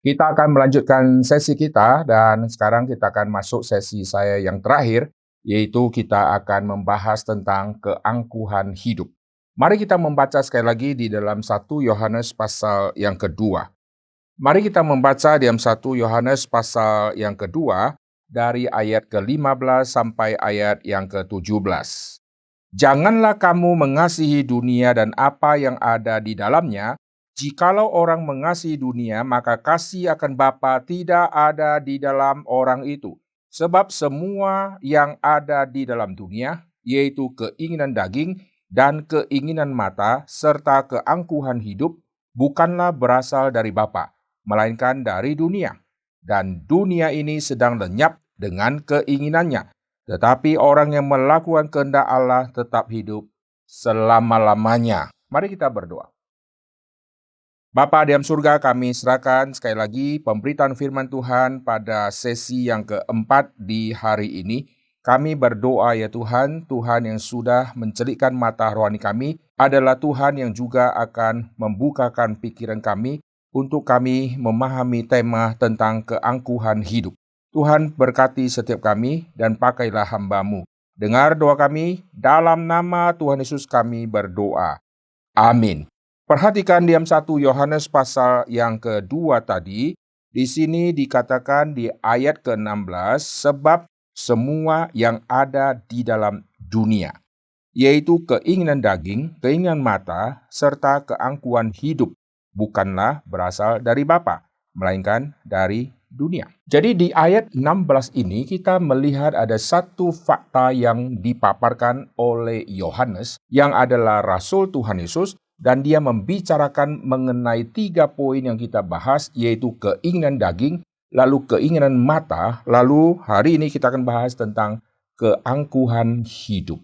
Kita akan melanjutkan sesi kita dan sekarang kita akan masuk sesi saya yang terakhir, yaitu kita akan membahas tentang keangkuhan hidup. Mari kita membaca sekali lagi di dalam 1 Yohanes pasal yang kedua. Mari kita membaca di dalam 1 Yohanes pasal yang kedua dari ayat ke-15 sampai ayat yang ke-17. Janganlah kamu mengasihi dunia dan apa yang ada di dalamnya. Jikalau orang mengasihi dunia, maka kasih akan Bapa tidak ada di dalam orang itu. Sebab semua yang ada di dalam dunia, yaitu keinginan daging dan keinginan mata, serta keangkuhan hidup, bukanlah berasal dari Bapa, melainkan dari dunia. Dan dunia ini sedang lenyap dengan keinginannya. Tetapi orang yang melakukan kehendak Allah tetap hidup selama-lamanya. Mari kita berdoa. Bapa di dalam surga, kami serahkan sekali lagi pemberitaan firman Tuhan pada sesi yang keempat di hari ini. Kami berdoa ya Tuhan, Tuhan yang sudah mencelikkan mata rohani kami adalah Tuhan yang juga akan membukakan pikiran kami untuk kami memahami tema tentang keangkuhan hidup. Tuhan berkati setiap kami dan pakailah hamba-Mu. Dengar doa kami, dalam nama Tuhan Yesus kami berdoa. Amin. Perhatikan diam 1 Yohanes pasal yang kedua tadi. Di sini dikatakan di ayat ke-16, sebab semua yang ada di dalam dunia, yaitu keinginan daging, keinginan mata, serta keangkuhan hidup, bukanlah berasal dari Bapa, melainkan dari dunia. Jadi di ayat 16 ini kita melihat ada satu fakta yang dipaparkan oleh Yohanes yang adalah Rasul Tuhan Yesus, dan dia membicarakan mengenai 3 poin yang kita bahas, yaitu keinginan daging, lalu keinginan mata, lalu hari ini kita akan bahas tentang keangkuhan hidup.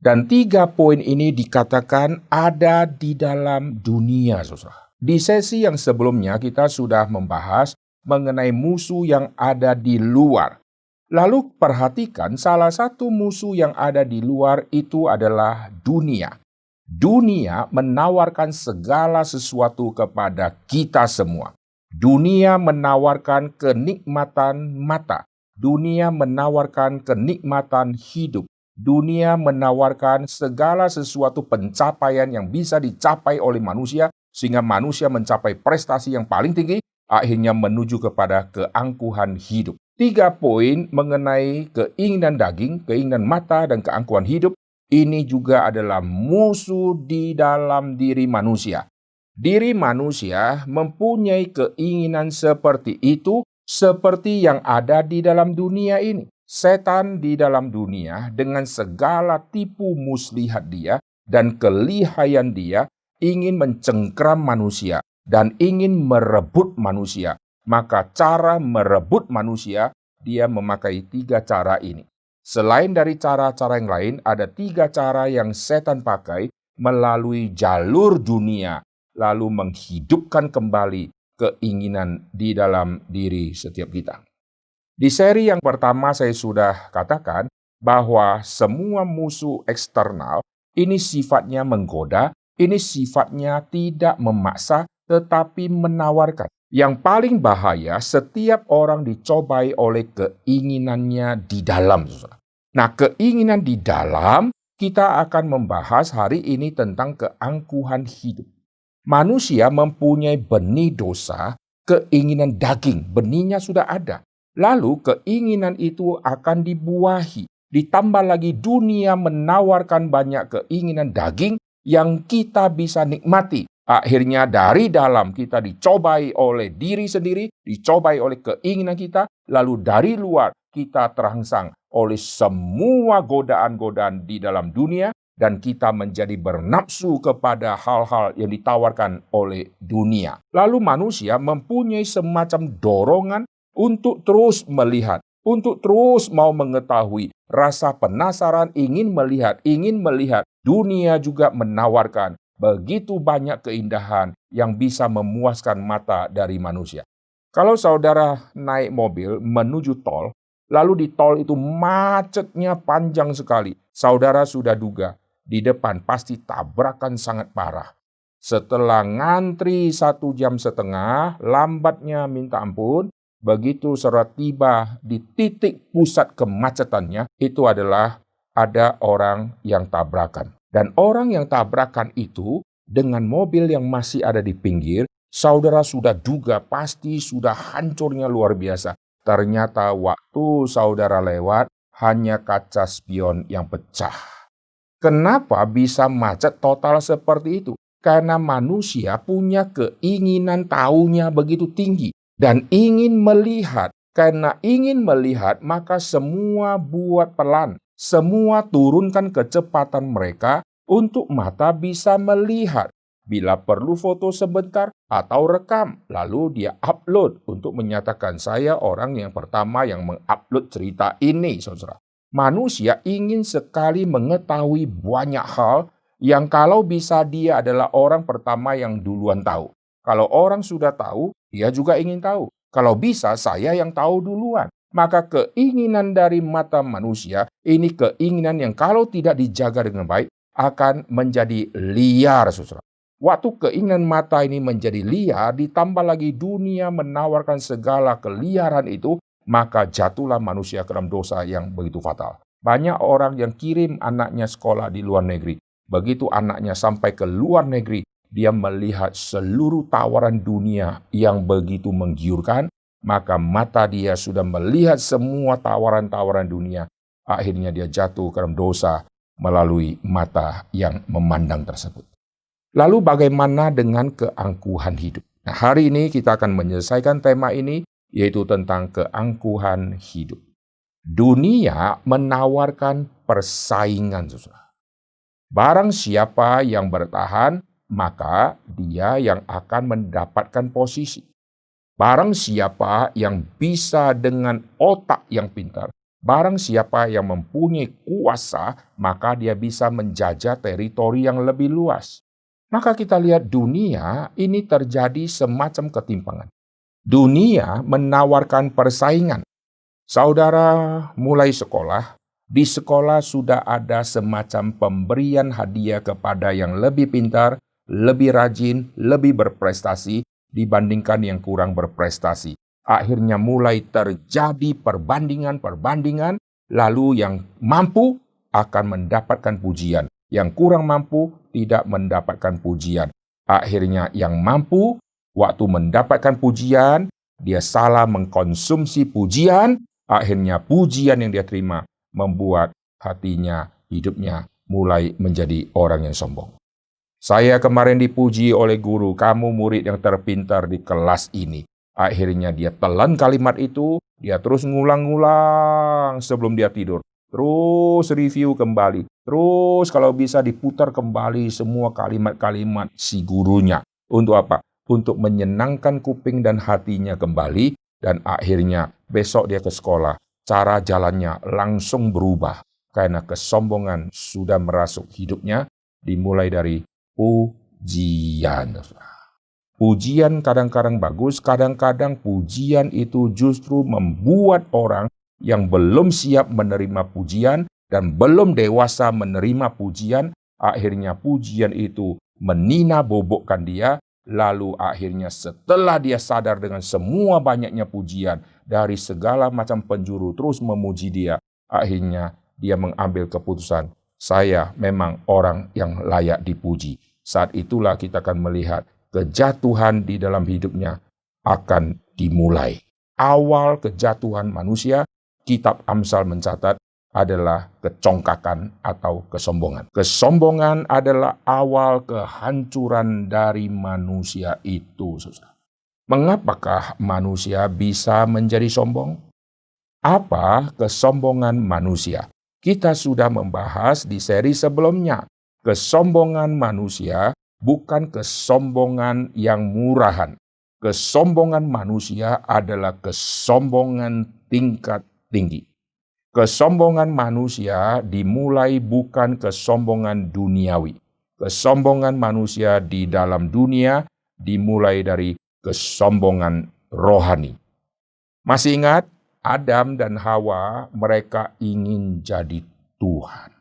Dan 3 poin ini dikatakan ada di dalam dunia, saudara. Di sesi yang sebelumnya kita sudah membahas mengenai musuh yang ada di luar. Lalu perhatikan salah satu musuh yang ada di luar itu adalah dunia. Dunia menawarkan segala sesuatu kepada kita semua. Dunia menawarkan kenikmatan mata. Dunia menawarkan kenikmatan hidup. Dunia menawarkan segala sesuatu pencapaian yang bisa dicapai oleh manusia, sehingga manusia mencapai prestasi yang paling tinggi, akhirnya menuju kepada keangkuhan hidup. 3 poin mengenai keinginan daging, keinginan mata, dan keangkuhan hidup, ini juga adalah musuh di dalam diri manusia. Diri manusia mempunyai keinginan seperti itu, seperti yang ada di dalam dunia ini. Setan di dalam dunia dengan segala tipu muslihat dia dan kelihayan dia ingin mencengkram manusia dan ingin merebut manusia. Maka cara merebut manusia, dia memakai 3 cara ini. Selain dari cara-cara yang lain, ada 3 cara yang setan pakai melalui jalur dunia, lalu menghidupkan kembali keinginan di dalam diri setiap kita. Di seri yang pertama saya sudah katakan bahwa semua musuh eksternal ini sifatnya menggoda, ini sifatnya tidak memaksa tetapi menawarkan. Yang paling bahaya, setiap orang dicobai oleh keinginannya di dalam. Nah, keinginan di dalam, kita akan membahas hari ini tentang keangkuhan hidup. Manusia mempunyai benih dosa, keinginan daging, benihnya sudah ada. Lalu keinginan itu akan dibuahi. Ditambah lagi dunia menawarkan banyak keinginan daging yang kita bisa nikmati. Akhirnya dari dalam kita dicobai oleh diri sendiri, dicobai oleh keinginan kita, lalu dari luar kita terangsang oleh semua godaan-godaan di dalam dunia, dan kita menjadi bernafsu kepada hal-hal yang ditawarkan oleh dunia. Lalu manusia mempunyai semacam dorongan untuk terus melihat, untuk terus mau mengetahui, rasa penasaran, ingin melihat. Dunia juga menawarkan begitu banyak keindahan yang bisa memuaskan mata dari manusia. Kalau saudara naik mobil menuju tol, lalu di tol itu macetnya panjang sekali. Saudara sudah duga, di depan pasti tabrakan sangat parah. Setelah ngantri 1,5 jam, lambatnya minta ampun, begitu saudara tiba di titik pusat kemacetannya, itu adalah ada orang yang tabrakan. Dan orang yang tabrakan itu dengan mobil yang masih ada di pinggir, saudara sudah duga pasti sudah hancurnya luar biasa. Ternyata waktu saudara lewat, hanya kaca spion yang pecah. Kenapa bisa macet total seperti itu? Karena manusia punya keinginan tahunya begitu tinggi dan ingin melihat. Karena ingin melihat, maka semua buat pelan. Semua turunkan kecepatan mereka untuk mata bisa melihat. Bila perlu foto sebentar atau rekam, lalu dia upload untuk menyatakan saya orang yang pertama yang mengupload cerita ini, saudara. Manusia ingin sekali mengetahui banyak hal yang kalau bisa dia adalah orang pertama yang duluan tahu. Kalau orang sudah tahu, dia juga ingin tahu. Kalau bisa saya yang tahu duluan. Maka keinginan dari mata manusia, ini keinginan yang kalau tidak dijaga dengan baik, akan menjadi liar, saudara. Waktu keinginan mata ini menjadi liar, ditambah lagi dunia menawarkan segala keliaran itu, maka jatuhlah manusia ke dalam dosa yang begitu fatal. Banyak orang yang kirim anaknya sekolah di luar negeri. Begitu anaknya sampai ke luar negeri, dia melihat seluruh tawaran dunia yang begitu menggiurkan, maka mata dia sudah melihat semua tawaran-tawaran dunia. Akhirnya dia jatuh ke dalam dosa melalui mata yang memandang tersebut. Lalu bagaimana dengan keangkuhan hidup? Nah, hari ini kita akan menyelesaikan tema ini, yaitu tentang keangkuhan hidup. Dunia menawarkan persaingan, saudara. Barang siapa yang bertahan, maka dia yang akan mendapatkan posisi. Barang siapa yang bisa dengan otak yang pintar, barang siapa yang mempunyai kuasa, maka dia bisa menjajah teritori yang lebih luas. Maka kita lihat dunia ini terjadi semacam ketimpangan. Dunia menawarkan persaingan. Saudara mulai sekolah, di sekolah sudah ada semacam pemberian hadiah kepada yang lebih pintar, lebih rajin, lebih berprestasi dibandingkan yang kurang berprestasi. Akhirnya mulai terjadi perbandingan, lalu yang mampu akan mendapatkan pujian. Yang kurang mampu tidak mendapatkan pujian. Akhirnya yang mampu waktu mendapatkan pujian, dia salah mengkonsumsi pujian. Akhirnya pujian yang dia terima membuat hatinya, hidupnya mulai menjadi orang yang sombong. Saya kemarin dipuji oleh guru, kamu murid yang terpintar di kelas ini. Akhirnya dia telan kalimat itu, dia terus ngulang-ngulang sebelum dia tidur. Terus review kembali. Terus kalau bisa diputar kembali semua kalimat-kalimat si gurunya. Untuk apa? Untuk menyenangkan kuping dan hatinya kembali. Dan akhirnya besok dia ke sekolah. Cara jalannya langsung berubah. Karena kesombongan sudah merasuk hidupnya. Dimulai dari pujian. Pujian kadang-kadang bagus, kadang-kadang pujian itu justru membuat orang yang belum siap menerima pujian dan belum dewasa menerima pujian, akhirnya pujian itu menina bobokkan dia, lalu akhirnya setelah dia sadar dengan semua banyaknya pujian dari segala macam penjuru terus memuji dia, akhirnya dia mengambil keputusan, saya memang orang yang layak dipuji. Saat itulah kita akan melihat kejatuhan di dalam hidupnya akan dimulai. Awal kejatuhan manusia, Kitab Amsal mencatat, adalah kecongkakan atau kesombongan. Kesombongan adalah awal kehancuran dari manusia itu, saudara. Mengapakah manusia bisa menjadi sombong? Apa kesombongan manusia? Kita sudah membahas di seri sebelumnya. Kesombongan manusia bukan kesombongan yang murahan. Kesombongan manusia adalah kesombongan tingkat tinggi. Kesombongan manusia dimulai bukan kesombongan duniawi. Kesombongan manusia di dalam dunia dimulai dari kesombongan rohani. Masih ingat? Adam dan Hawa, mereka ingin jadi Tuhan.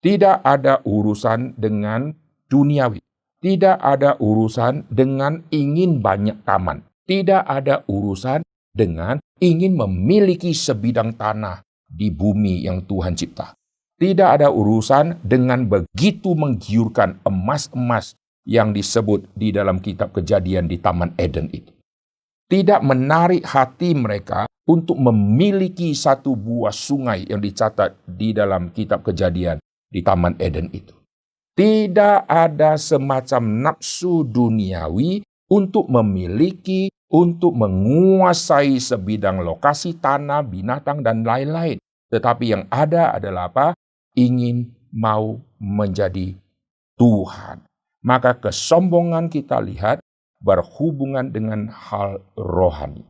Tidak ada urusan dengan duniawi. Tidak ada urusan dengan ingin banyak taman. Tidak ada urusan dengan ingin memiliki sebidang tanah di bumi yang Tuhan cipta. Tidak ada urusan dengan begitu menggiurkan emas-emas yang disebut di dalam kitab Kejadian di Taman Eden itu. Tidak menarik hati mereka untuk memiliki satu buah sungai yang dicatat di dalam kitab Kejadian di Taman Eden itu. Tidak ada semacam nafsu duniawi untuk memiliki, untuk menguasai sebidang lokasi tanah, binatang, dan lain-lain. Tetapi yang ada adalah apa? Ingin mau menjadi Tuhan. Maka kesombongan kita lihat berhubungan dengan hal rohani.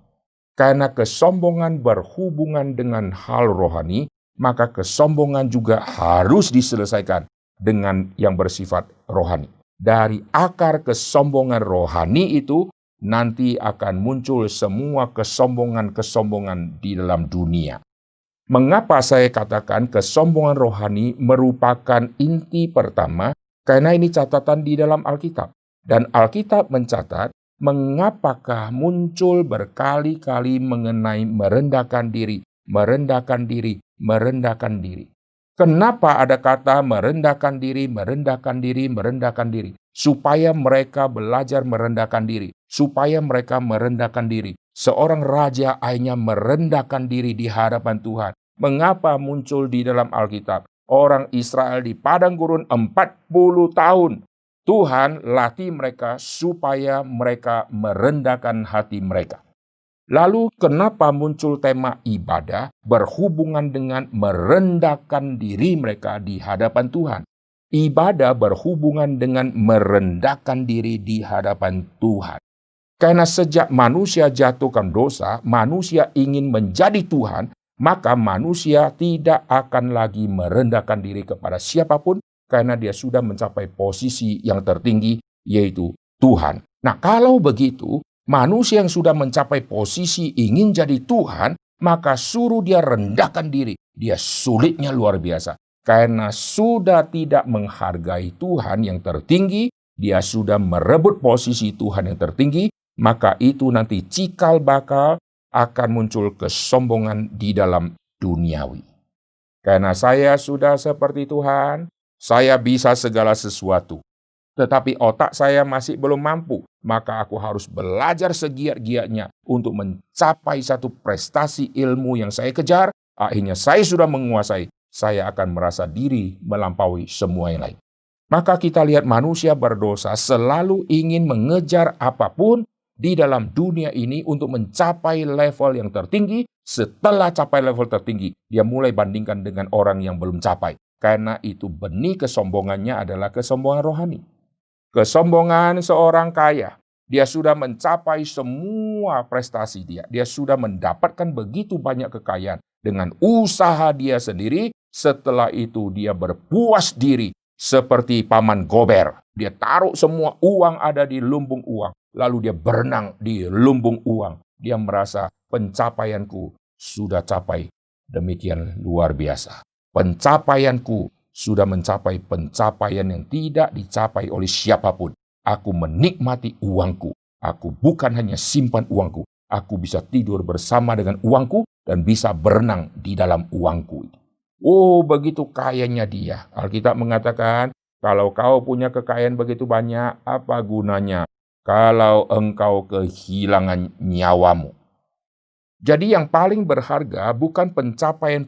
Karena kesombongan berhubungan dengan hal rohani, maka kesombongan juga harus diselesaikan dengan yang bersifat rohani. Dari akar kesombongan rohani itu, nanti akan muncul semua kesombongan-kesombongan di dalam dunia. Mengapa saya katakan kesombongan rohani merupakan inti pertama? Karena ini catatan di dalam Alkitab. Dan Alkitab mencatat, mengapakah muncul berkali-kali mengenai merendahkan diri, merendahkan diri, merendahkan diri. Kenapa ada kata merendahkan diri, merendahkan diri, merendahkan diri? Supaya mereka belajar merendahkan diri. Supaya mereka merendahkan diri. Seorang raja akhirnya merendahkan diri di hadapan Tuhan. Mengapa muncul di dalam Alkitab? Orang Israel di padang gurun 40 tahun. Tuhan latih mereka supaya mereka merendahkan hati mereka. Lalu kenapa muncul tema ibadah berhubungan dengan merendahkan diri mereka di hadapan Tuhan? Ibadah berhubungan dengan merendahkan diri di hadapan Tuhan. Karena sejak manusia jatuhkan dosa, manusia ingin menjadi Tuhan, maka manusia tidak akan lagi merendahkan diri kepada siapapun karena dia sudah mencapai posisi yang tertinggi, yaitu Tuhan. Nah, kalau begitu, manusia yang sudah mencapai posisi ingin jadi Tuhan, maka suruh dia rendahkan diri. Dia sulitnya luar biasa. Karena sudah tidak menghargai Tuhan yang tertinggi, dia sudah merebut posisi Tuhan yang tertinggi, maka itu nanti cikal bakal akan muncul kesombongan di dalam duniawi. Karena saya sudah seperti Tuhan, saya bisa segala sesuatu. Tetapi otak saya masih belum mampu, maka aku harus belajar segiat-giatnya untuk mencapai satu prestasi ilmu yang saya kejar. Akhirnya saya sudah menguasai, saya akan merasa diri melampaui semua yang lain. Maka kita lihat manusia berdosa selalu ingin mengejar apapun di dalam dunia ini untuk mencapai level yang tertinggi. Setelah capai level tertinggi, dia mulai bandingkan dengan orang yang belum capai. Karena itu benih kesombongannya adalah kesombongan rohani. Kesombongan seorang kaya. Dia sudah mencapai semua prestasi dia. Dia sudah mendapatkan begitu banyak kekayaan dengan usaha dia sendiri. Setelah itu dia berpuas diri seperti paman Gober. Dia taruh semua uang ada di lumbung uang. Lalu dia berenang di lumbung uang. Dia merasa pencapaianku sudah capai demikian luar biasa. Pencapaianku sudah mencapai pencapaian yang tidak dicapai oleh siapapun. Aku menikmati uangku. Aku bukan hanya simpan uangku. Aku bisa tidur bersama dengan uangku dan bisa berenang di dalam uangku. Oh, begitu kayanya dia. Alkitab mengatakan, kalau kau punya kekayaan begitu banyak, apa gunanya kalau engkau kehilangan nyawamu? Jadi yang paling berharga bukan pencapaian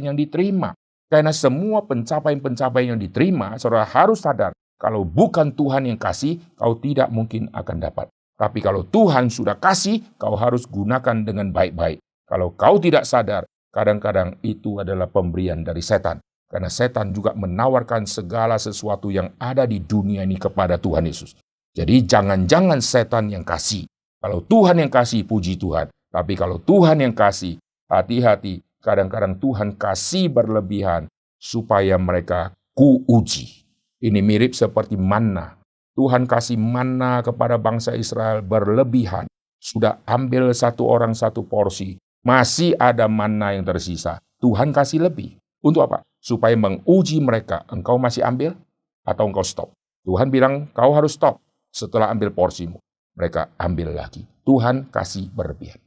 yang diterima. Karena semua pencapaian yang diterima, saudara harus sadar, kalau bukan Tuhan yang kasih, kau tidak mungkin akan dapat. Tapi kalau Tuhan sudah kasih, kau harus gunakan dengan baik-baik. Kalau kau tidak sadar, kadang-kadang itu adalah pemberian dari setan. Karena setan juga menawarkan segala sesuatu yang ada di dunia ini kepada Tuhan Yesus. Jadi jangan-jangan setan yang kasih. Kalau Tuhan yang kasih, puji Tuhan. Tapi kalau Tuhan yang kasih, hati-hati. Kadang-kadang Tuhan kasih berlebihan supaya mereka kuuji. Ini mirip seperti manna. Tuhan kasih manna kepada bangsa Israel berlebihan. Sudah ambil satu orang satu porsi. Masih ada manna yang tersisa. Tuhan kasih lebih. Untuk apa? Supaya menguji mereka. Engkau masih ambil atau engkau stop? Tuhan bilang, kau harus stop setelah ambil porsimu. Mereka ambil lagi. Tuhan kasih berlebihan.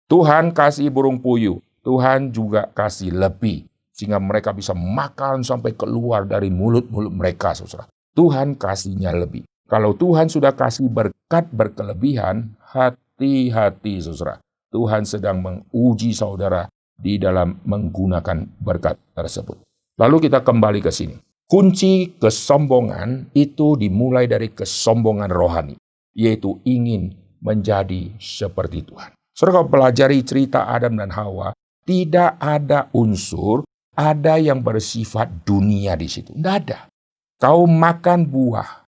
Tuhan kasih burung puyuh. Tuhan juga kasih lebih. Sehingga mereka bisa makan sampai keluar dari mulut-mulut mereka, saudara. Tuhan kasihnya lebih. Kalau Tuhan sudah kasih berkat berkelebihan, hati-hati, saudara. Tuhan sedang menguji saudara di dalam menggunakan berkat tersebut. Lalu kita kembali ke sini. Kunci kesombongan itu dimulai dari kesombongan rohani, yaitu ingin menjadi seperti Tuhan. Saudara, kalau pelajari cerita Adam dan Hawa, tidak ada unsur, ada yang bersifat dunia di situ. Tidak ada. Kau makan buah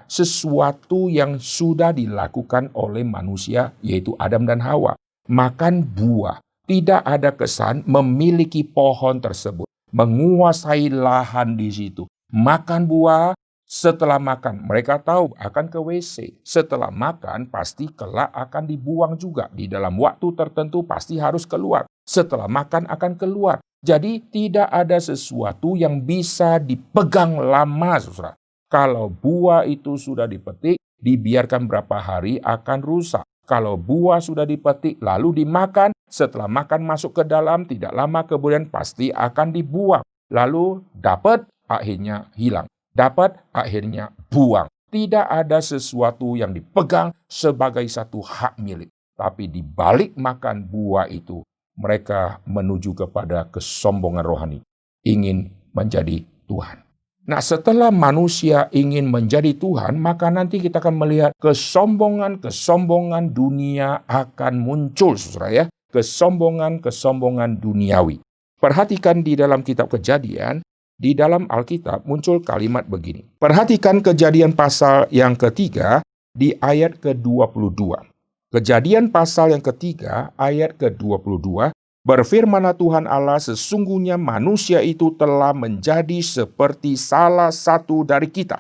sesuatu yang sudah dilakukan oleh manusia, yaitu Adam dan Hawa. Makan buah, tidak ada kesan memiliki pohon tersebut, menguasai lahan di situ. Makan buah, setelah makan mereka tahu akan ke WC. Setelah makan pasti kelak akan dibuang juga. Di dalam waktu tertentu pasti harus keluar. Setelah makan akan keluar. Jadi tidak ada sesuatu yang bisa dipegang lama, saudara. Kalau buah itu sudah dipetik, dibiarkan berapa hari akan rusak. Kalau buah sudah dipetik lalu dimakan, setelah makan masuk ke dalam, tidak lama kemudian pasti akan dibuang. Lalu dapat, akhirnya hilang. Dapat, akhirnya buang. Tidak ada sesuatu yang dipegang sebagai satu hak milik. Tapi di balik makan buah itu, mereka menuju kepada kesombongan rohani. Ingin menjadi Tuhan. Nah, setelah manusia ingin menjadi Tuhan, maka nanti kita akan melihat kesombongan dunia akan muncul, saudara ya. Kesombongan duniawi. Perhatikan di dalam kitab Kejadian, di dalam Alkitab muncul kalimat begini. Perhatikan Kejadian pasal yang ketiga di ayat ke-22. Kejadian pasal yang ketiga ayat ke-22. Berfirmanlah Tuhan Allah, sesungguhnya manusia itu telah menjadi seperti salah satu dari kita,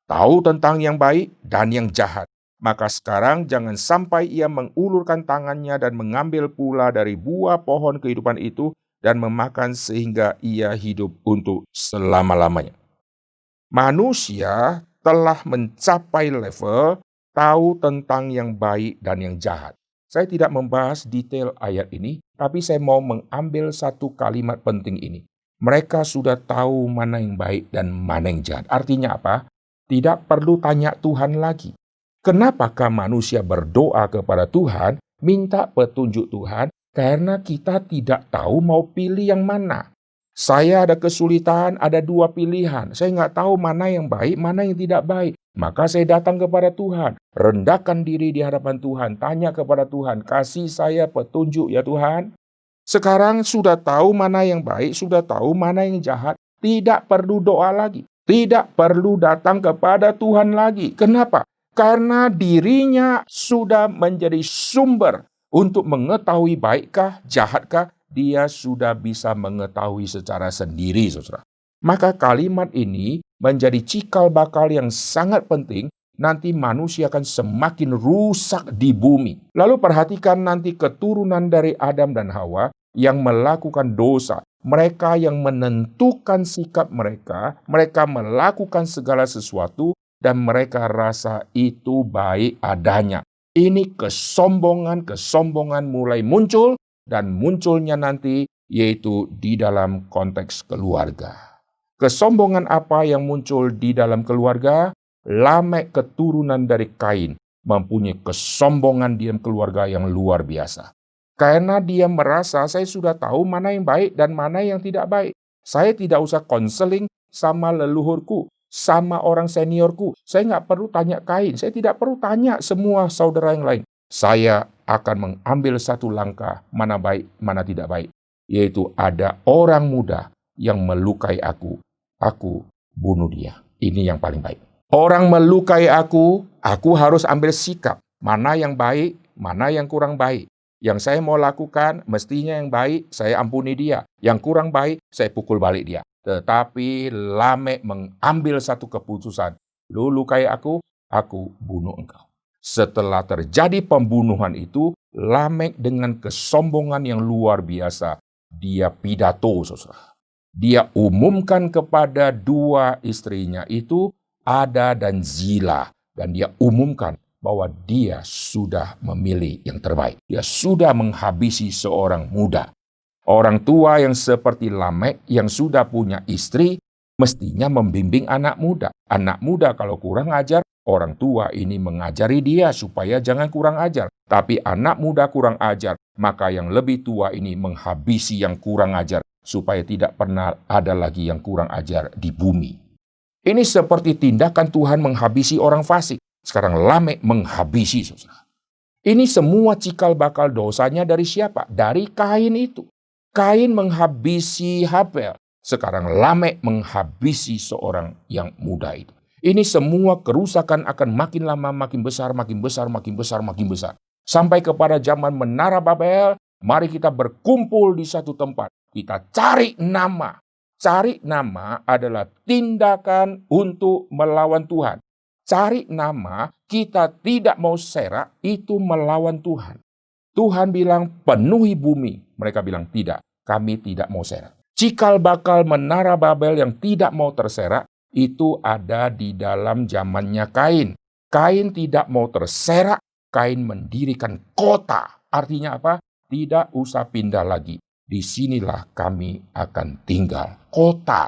tahu tentang yang baik dan yang jahat. Maka sekarang jangan sampai ia mengulurkan tangannya dan mengambil pula dari buah pohon kehidupan itu dan memakan sehingga ia hidup untuk selama-lamanya. Manusia telah mencapai level tahu tentang yang baik dan yang jahat. Saya tidak membahas detail ayat ini, tapi saya mau mengambil satu kalimat penting ini. Mereka sudah tahu mana yang baik dan mana yang jahat. Artinya apa? Tidak perlu tanya Tuhan lagi. Kenapakah manusia berdoa kepada Tuhan, minta petunjuk Tuhan? Karena kita tidak tahu mau pilih yang mana. Saya ada kesulitan, ada dua pilihan. Saya nggak tahu mana yang baik, mana yang tidak baik. Maka saya datang kepada Tuhan, rendahkan diri di hadapan Tuhan, tanya kepada Tuhan, kasih saya petunjuk ya Tuhan. Sekarang sudah tahu mana yang baik, sudah tahu mana yang jahat, tidak perlu doa lagi. Tidak perlu datang kepada Tuhan lagi. Kenapa? Karena dirinya sudah menjadi sumber untuk mengetahui baikkah, jahatkah, dia sudah bisa mengetahui secara sendiri, saudara. Maka kalimat ini menjadi cikal bakal yang sangat penting. Nanti manusia akan semakin rusak di bumi. Lalu perhatikan nanti keturunan dari Adam dan Hawa yang melakukan dosa. Mereka yang menentukan sikap mereka melakukan segala sesuatu dan mereka rasa itu baik adanya. Ini kesombongan mulai muncul dan munculnya nanti yaitu di dalam konteks keluarga. Kesombongan apa yang muncul di dalam keluarga? Lamek keturunan dari Kain mempunyai kesombongan di dalam keluarga yang luar biasa. Karena dia merasa saya sudah tahu mana yang baik dan mana yang tidak baik. Saya tidak usah konseling sama leluhurku, sama orang seniorku. Saya nggak perlu tanya Kain, saya tidak perlu tanya semua saudara yang lain. Saya akan mengambil satu langkah mana baik, mana tidak baik. Yaitu ada orang muda yang melukai aku bunuh dia. Ini yang paling baik. Orang melukai aku harus ambil sikap. Mana yang baik, mana yang kurang baik. Yang saya mau lakukan, mestinya yang baik, saya ampuni dia. Yang kurang baik, saya pukul balik dia. Tetapi Lamek mengambil satu keputusan. Lu lukai aku bunuh engkau. Setelah terjadi pembunuhan itu, Lamek dengan kesombongan yang luar biasa, dia pidato, saudara. Dia umumkan kepada dua istrinya itu, Ada dan Zila. Dan dia umumkan bahwa dia sudah memilih yang terbaik. Dia sudah menghabisi seorang muda. Orang tua yang seperti Lamek yang sudah punya istri mestinya membimbing anak muda. Anak muda kalau kurang ajar, orang tua ini mengajari dia supaya jangan kurang ajar. Tapi anak muda kurang ajar, maka yang lebih tua ini menghabisi yang kurang ajar supaya tidak pernah ada lagi yang kurang ajar di bumi. Ini seperti tindakan Tuhan menghabisi orang fasik. Sekarang Lamek menghabisi. Ini semua cikal bakal dosanya dari siapa? Dari Kain itu. Kain menghabisi Habel. Sekarang Lamek menghabisi seorang yang muda itu. Ini semua kerusakan akan makin lama makin besar, makin besar, makin besar, makin besar. Sampai kepada zaman Menara Babel, mari kita berkumpul di satu tempat. Kita cari nama. Cari nama adalah tindakan untuk melawan Tuhan. Cari nama, kita tidak mau serak, itu melawan Tuhan. Tuhan bilang penuhi bumi. Mereka bilang tidak, kami tidak mau serak. Cikal bakal Menara Babel yang tidak mau terserak itu ada di dalam zamannya Kain. Kain tidak mau terserak, Kain mendirikan kota. Artinya apa? Tidak usah pindah lagi. Disinilah kami akan tinggal. Kota.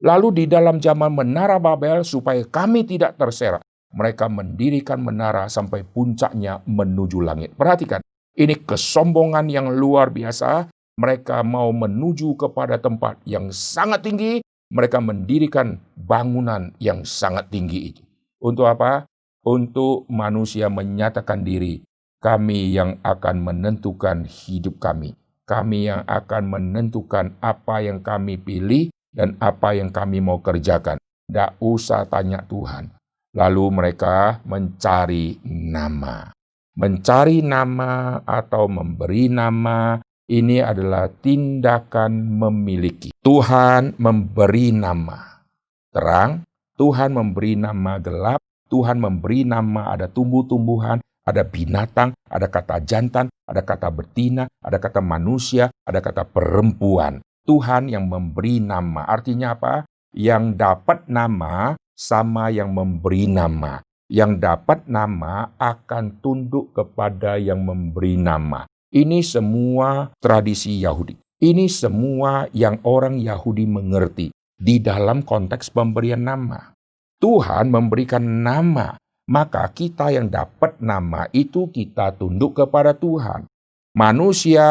Lalu di dalam zaman Menara Babel supaya kami tidak terserak, mereka mendirikan menara sampai puncaknya menuju langit. Perhatikan. Ini kesombongan yang luar biasa. Mereka mau menuju kepada tempat yang sangat tinggi. Mereka mendirikan bangunan yang sangat tinggi itu. Untuk apa? Untuk manusia menyatakan diri. Kami yang akan menentukan hidup kami. Kami yang akan menentukan apa yang kami pilih dan apa yang kami mau kerjakan. Tidak usah tanya Tuhan. Lalu mereka mencari nama. Mencari nama atau memberi nama, ini adalah tindakan memiliki. Tuhan memberi nama terang, Tuhan memberi nama gelap, Tuhan memberi nama ada tumbuh-tumbuhan, ada binatang, ada kata jantan, ada kata betina, ada kata manusia, ada kata perempuan. Tuhan yang memberi nama, artinya apa? Yang dapat nama sama yang memberi nama. Yang dapat nama akan tunduk kepada yang memberi nama. Ini semua tradisi Yahudi. Ini semua yang orang Yahudi mengerti di dalam konteks pemberian nama. Tuhan memberikan nama, maka kita yang dapat nama itu kita tunduk kepada Tuhan. Manusia,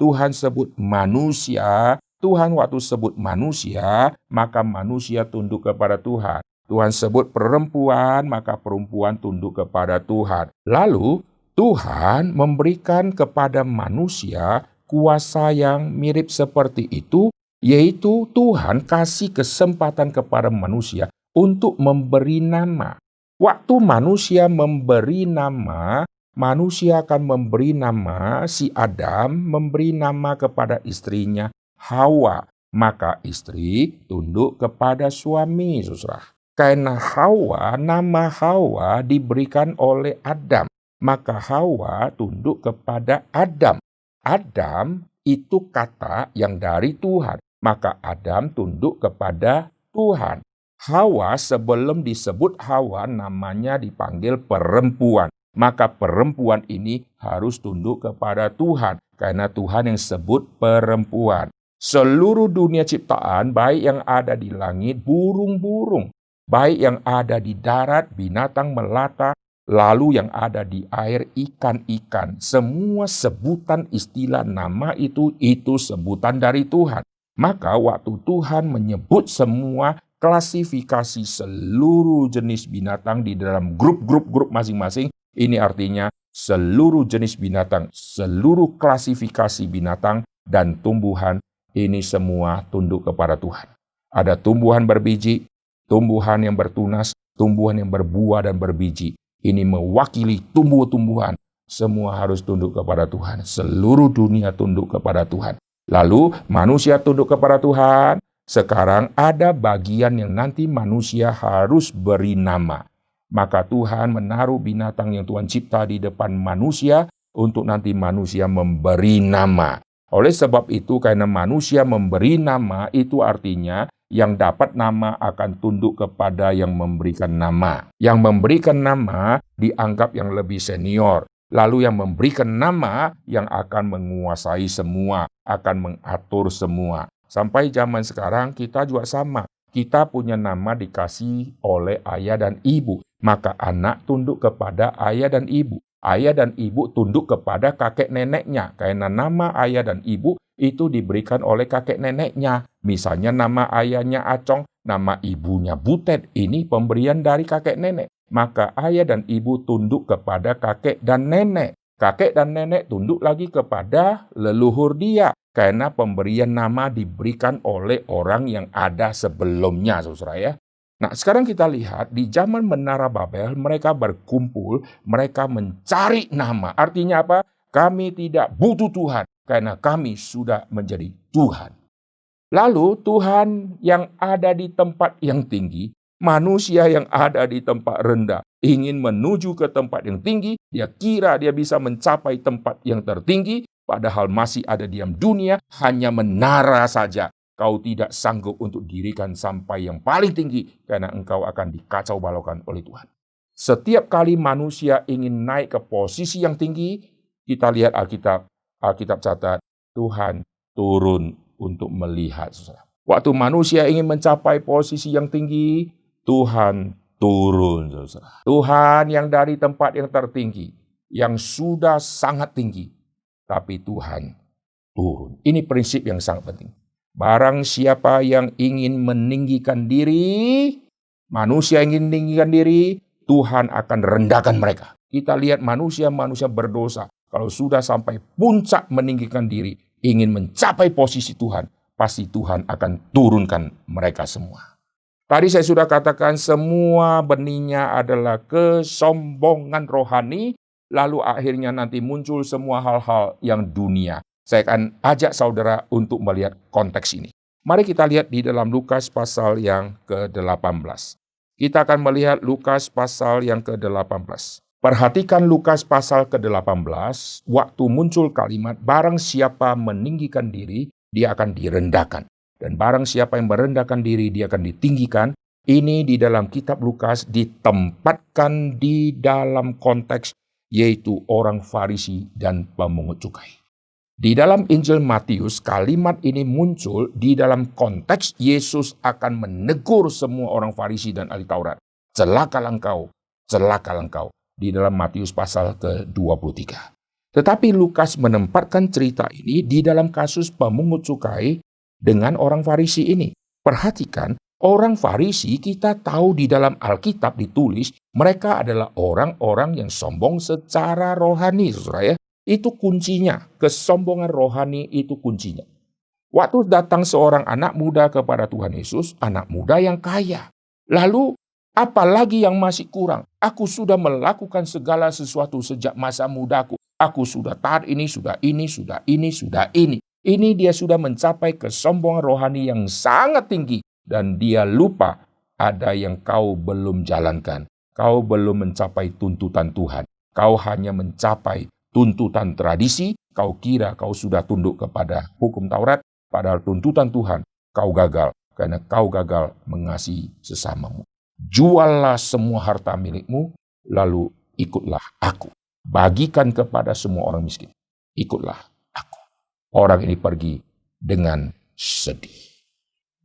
Tuhan sebut manusia. Tuhan waktu sebut manusia, maka manusia tunduk kepada Tuhan. Tuhan sebut perempuan, maka perempuan tunduk kepada Tuhan. Lalu Tuhan memberikan kepada manusia kuasa yang mirip seperti itu, yaitu Tuhan kasih kesempatan kepada manusia untuk memberi nama. Waktu manusia memberi nama, manusia akan memberi nama, si Adam memberi nama kepada istrinya Hawa. Maka istri tunduk kepada suami, saudara. Karena Hawa, nama Hawa diberikan oleh Adam. Maka Hawa tunduk kepada Adam. Adam itu kata yang dari Tuhan. Maka Adam tunduk kepada Tuhan. Hawa sebelum disebut Hawa namanya dipanggil perempuan. Maka perempuan ini harus tunduk kepada Tuhan. Karena Tuhan yang sebut perempuan. Seluruh dunia ciptaan, baik yang ada di langit, burung-burung. Baik yang ada di darat, binatang melata, lalu yang ada di air, ikan-ikan. Semua sebutan istilah nama itu sebutan dari Tuhan. Maka waktu Tuhan menyebut semua klasifikasi seluruh jenis binatang di dalam grup-grup masing-masing, ini artinya seluruh jenis binatang, seluruh klasifikasi binatang dan tumbuhan, ini semua tunduk kepada Tuhan. Ada tumbuhan berbiji, tumbuhan yang bertunas, tumbuhan yang berbuah dan berbiji. Ini mewakili tumbuh-tumbuhan. Semua harus tunduk kepada Tuhan. Seluruh dunia tunduk kepada Tuhan. Lalu manusia tunduk kepada Tuhan. Sekarang ada bagian yang nanti manusia harus beri nama. Maka Tuhan menaruh binatang yang Tuhan cipta di depan manusia untuk nanti manusia memberi nama. Oleh sebab itu, karena manusia memberi nama, itu artinya yang dapat nama akan tunduk kepada yang memberikan nama. Yang memberikan nama dianggap yang lebih senior. Lalu yang memberikan nama yang akan menguasai semua, akan mengatur semua. Sampai zaman sekarang kita juga sama. Kita punya nama dikasih oleh ayah dan ibu. Maka anak tunduk kepada ayah dan ibu. Ayah dan ibu tunduk kepada kakek neneknya. Karena nama ayah dan ibu itu diberikan oleh kakek neneknya. Misalnya nama ayahnya Acong, nama ibunya Butet. Ini pemberian dari kakek nenek. Maka ayah dan ibu tunduk kepada kakek dan nenek. Kakek dan nenek tunduk lagi kepada leluhur dia. Karena pemberian nama diberikan oleh orang yang ada sebelumnya, saudara ya. Nah, sekarang kita lihat di zaman Menara Babel, mereka berkumpul, mereka mencari nama. Artinya apa? Kami tidak butuh Tuhan, karena kami sudah menjadi Tuhan. Lalu Tuhan yang ada di tempat yang tinggi, manusia yang ada di tempat rendah, ingin menuju ke tempat yang tinggi, dia kira dia bisa mencapai tempat yang tertinggi, padahal masih ada diam dunia, hanya menara saja. Kau tidak sanggup untuk dirikan sampai yang paling tinggi, karena engkau akan dikacau balaukan oleh Tuhan. Setiap kali manusia ingin naik ke posisi yang tinggi, kita lihat Alkitab catat, Tuhan turun untuk melihat. Waktu manusia ingin mencapai posisi yang tinggi, Tuhan turun. Tuhan yang dari tempat yang tertinggi, yang sudah sangat tinggi, tapi Tuhan turun. Ini prinsip yang sangat penting. Barang siapa yang ingin meninggikan diri, manusia ingin meninggikan diri, Tuhan akan rendahkan mereka. Kita lihat manusia-manusia berdosa, kalau sudah sampai puncak meninggikan diri, ingin mencapai posisi Tuhan, pasti Tuhan akan turunkan mereka semua. Tadi saya sudah katakan semua benihnya adalah kesombongan rohani, lalu akhirnya nanti muncul semua hal-hal yang dunia. Saya akan ajak saudara untuk melihat konteks ini. Mari kita lihat di dalam Lukas pasal yang ke-18. Kita akan melihat Lukas pasal yang ke-18. Perhatikan Lukas pasal ke-18, waktu muncul kalimat, barang siapa meninggikan diri, dia akan direndahkan. Dan barang siapa yang merendahkan diri, dia akan ditinggikan. Ini di dalam kitab Lukas ditempatkan di dalam konteks, yaitu orang Farisi dan pemungut cukai. Di dalam Injil Matius, kalimat ini muncul di dalam konteks Yesus akan menegur semua orang Farisi dan ahli Taurat. Celakalah engkau, celakalah engkau. Di dalam Matius pasal ke-23. Tetapi Lukas menempatkan cerita ini di dalam kasus pemungut cukai dengan orang Farisi ini. Perhatikan, orang Farisi kita tahu di dalam Alkitab ditulis, mereka adalah orang-orang yang sombong secara rohani, saudara ya. Itu kuncinya, kesombongan rohani itu kuncinya. Waktu datang seorang anak muda kepada Tuhan Yesus, anak muda yang kaya. Lalu, apalagi yang masih kurang? Aku sudah melakukan segala sesuatu sejak masa mudaku. Aku sudah taat ini, sudah ini, sudah ini, sudah ini. Ini dia sudah mencapai kesombongan rohani yang sangat tinggi. Dan dia lupa ada yang kau belum jalankan. Kau belum mencapai tuntutan Tuhan. Kau hanya mencapai tuntutan tradisi, kau kira kau sudah tunduk kepada hukum Taurat, padahal tuntutan Tuhan kau gagal, karena kau gagal mengasihi sesamamu. Juallah semua harta milikmu, lalu ikutlah aku. Bagikan kepada semua orang miskin, ikutlah aku. Orang ini pergi dengan sedih.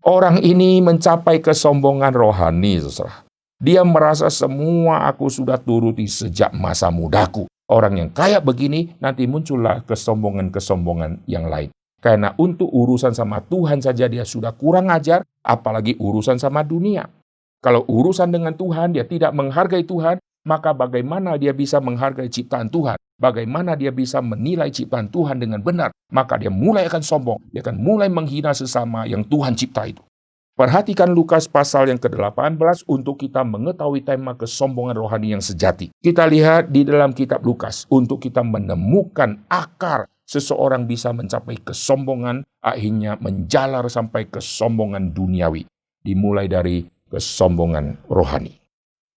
Orang ini mencapai kesombongan rohani, saudara. Dia merasa semua aku sudah turuti sejak masa mudaku. Orang yang kaya begini, nanti muncullah kesombongan-kesombongan yang lain. Karena untuk urusan sama Tuhan saja dia sudah kurang ajar, apalagi urusan sama dunia. Kalau urusan dengan Tuhan, dia tidak menghargai Tuhan, maka bagaimana dia bisa menghargai ciptaan Tuhan? Bagaimana dia bisa menilai ciptaan Tuhan dengan benar? Maka dia mulai akan sombong, dia akan mulai menghina sesama yang Tuhan cipta itu. Perhatikan Lukas pasal yang ke-18 untuk kita mengetahui tema kesombongan rohani yang sejati. Kita lihat di dalam kitab Lukas untuk kita menemukan akar seseorang bisa mencapai kesombongan, akhirnya menjalar sampai kesombongan duniawi. Dimulai dari kesombongan rohani.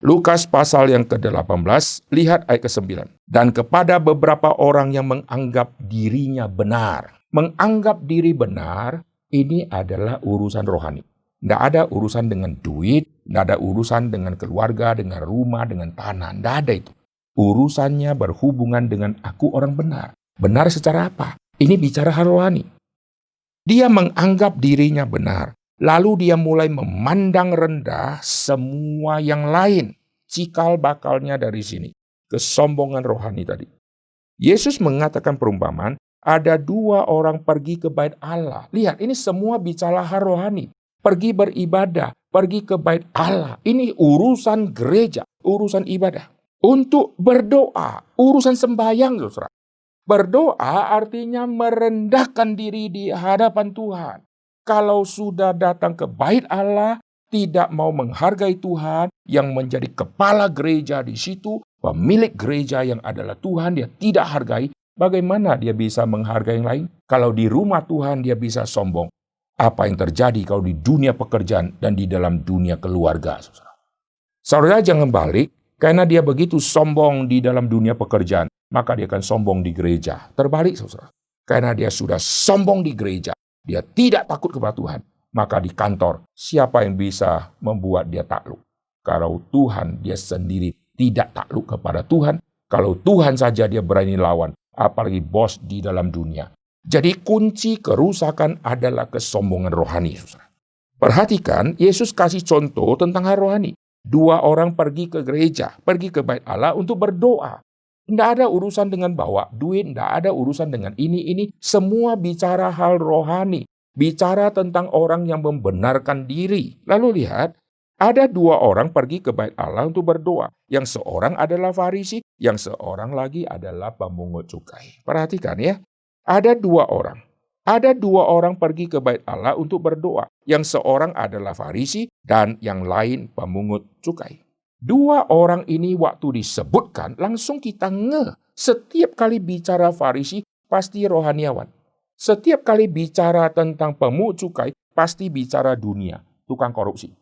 Lukas pasal yang ke-18, lihat ayat ke-9. Dan kepada beberapa orang yang menganggap dirinya benar. Menganggap diri benar, ini adalah urusan rohani. Tidak ada urusan dengan duit, tidak ada urusan dengan keluarga, dengan rumah, dengan tanah. Tidak ada itu. Urusannya berhubungan dengan aku orang benar. Benar secara apa? Ini bicara hal rohani. Dia menganggap dirinya benar. Lalu dia mulai memandang rendah semua yang lain. Cikal bakalnya dari sini. Kesombongan rohani tadi. Yesus mengatakan perumpamaan, ada dua orang pergi ke bait Allah. Lihat, ini semua bicara hal rohani. Pergi beribadah, pergi ke bait Allah. Ini urusan gereja, urusan ibadah. Untuk berdoa, urusan sembahyang, saudara. Berdoa artinya merendahkan diri di hadapan Tuhan. Kalau sudah datang ke bait Allah, tidak mau menghargai Tuhan yang menjadi kepala gereja di situ, pemilik gereja yang adalah Tuhan, dia tidak hargai, bagaimana dia bisa menghargai yang lain? Kalau di rumah Tuhan dia bisa sombong. Apa yang terjadi kalau di dunia pekerjaan dan di dalam dunia keluarga? Saudara jangan balik, karena dia begitu sombong di dalam dunia pekerjaan, maka dia akan sombong di gereja. Terbalik, saudara. Karena dia sudah sombong di gereja, dia tidak takut kepada Tuhan, maka di kantor, siapa yang bisa membuat dia takluk? Kalau Tuhan dia sendiri tidak takluk kepada Tuhan, kalau Tuhan saja dia berani lawan, apalagi bos di dalam dunia. Jadi kunci kerusakan adalah kesombongan rohani, saudara. Perhatikan, Yesus kasih contoh tentang hal rohani. Dua orang pergi ke gereja, pergi ke bait Allah untuk berdoa. Tidak ada urusan dengan bawa duit, tidak ada urusan dengan ini. Semua bicara hal rohani. Bicara tentang orang yang membenarkan diri. Lalu lihat, ada dua orang pergi ke bait Allah untuk berdoa. Yang seorang adalah Farisi, yang seorang lagi adalah pemungut cukai. Perhatikan ya, ada dua orang. Ada dua orang pergi ke bait Allah untuk berdoa. Yang seorang adalah Farisi dan yang lain pemungut cukai. Dua orang ini waktu disebutkan langsung kita ngeh. Setiap kali bicara Farisi pasti rohaniawan. Setiap kali bicara tentang pemungut cukai pasti bicara dunia. Tukang korupsi,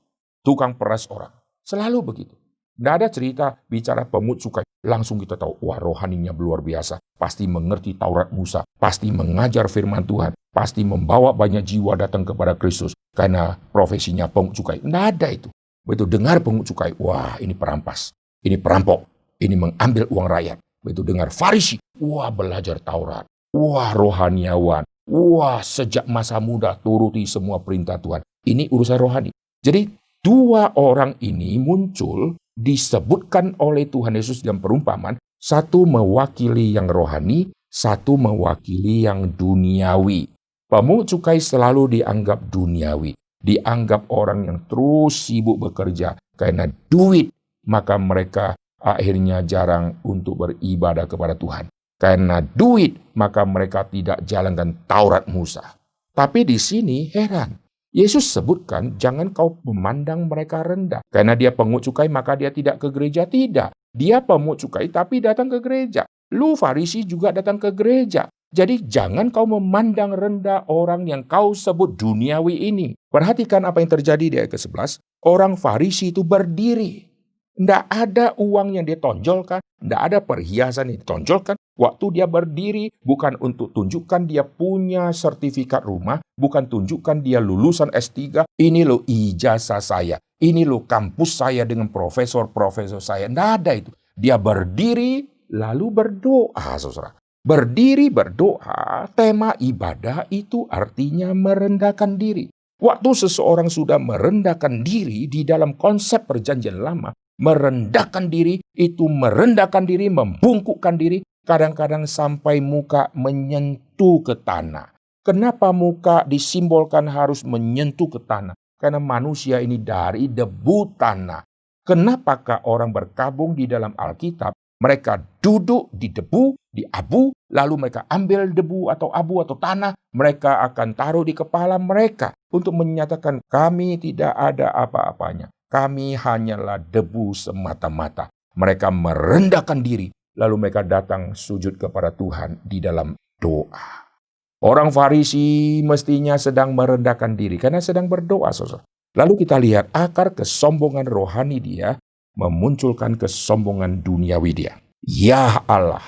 tukang peras orang. Selalu begitu. Tidak ada cerita bicara pemungut cukai. Langsung kita tahu, wah rohaninya luar biasa. Pasti mengerti Taurat Musa. Pasti mengajar firman Tuhan. Pasti membawa banyak jiwa datang kepada Kristus. Karena profesinya pemungut cukai. Tidak ada itu. Begitu dengar pemungut cukai, wah ini perampas. Ini perampok. Ini mengambil uang rakyat. Begitu dengar Farisi, wah belajar Taurat. Wah rohaniawan. Wah sejak masa muda turuti semua perintah Tuhan. Ini urusan rohani. Jadi dua orang ini muncul disebutkan oleh Tuhan Yesus dalam perumpamaan, satu mewakili yang rohani, satu mewakili yang duniawi. Pemungut cukai selalu dianggap duniawi, dianggap orang yang terus sibuk bekerja karena duit, maka mereka akhirnya jarang untuk beribadah kepada Tuhan. Karena duit, maka mereka tidak jalankan Taurat Musa. Tapi di sini heran. Yesus sebutkan, jangan kau memandang mereka rendah. Karena dia pemungut cukai, maka dia tidak ke gereja. Tidak. Dia pemungut cukai, tapi datang ke gereja. Lu Farisi juga datang ke gereja. Jadi jangan kau memandang rendah orang yang kau sebut duniawi ini. Perhatikan apa yang terjadi di ayat ke-11. Orang Farisi itu berdiri. Tidak ada uang yang ditonjolkan, tidak ada perhiasan yang ditonjolkan. Waktu dia berdiri, bukan untuk tunjukkan dia punya sertifikat rumah, bukan tunjukkan dia lulusan S3, ini loh ijazah saya, ini loh kampus saya dengan profesor-profesor saya. Tidak ada itu. Dia berdiri, lalu berdoa, saudara. Berdiri berdoa, tema ibadah itu artinya merendahkan diri. Waktu seseorang sudah merendahkan diri di dalam konsep perjanjian lama, merendahkan diri, itu merendahkan diri, membungkukkan diri, kadang-kadang sampai muka menyentuh ke tanah. Kenapa muka disimbolkan harus menyentuh ke tanah? Karena manusia ini dari debu tanah. Kenapakah orang berkabung di dalam Alkitab? Mereka duduk di debu, di abu, lalu mereka ambil debu atau abu atau tanah, mereka akan taruh di kepala mereka untuk menyatakan kami tidak ada apa-apanya. Kami hanyalah debu semata-mata. Mereka merendahkan diri, lalu mereka datang sujud kepada Tuhan di dalam doa. Orang Farisi mestinya sedang merendahkan diri karena sedang berdoa, saudara. Lalu kita lihat akar kesombongan rohani dia memunculkan kesombongan duniawi dia. Ya Allah,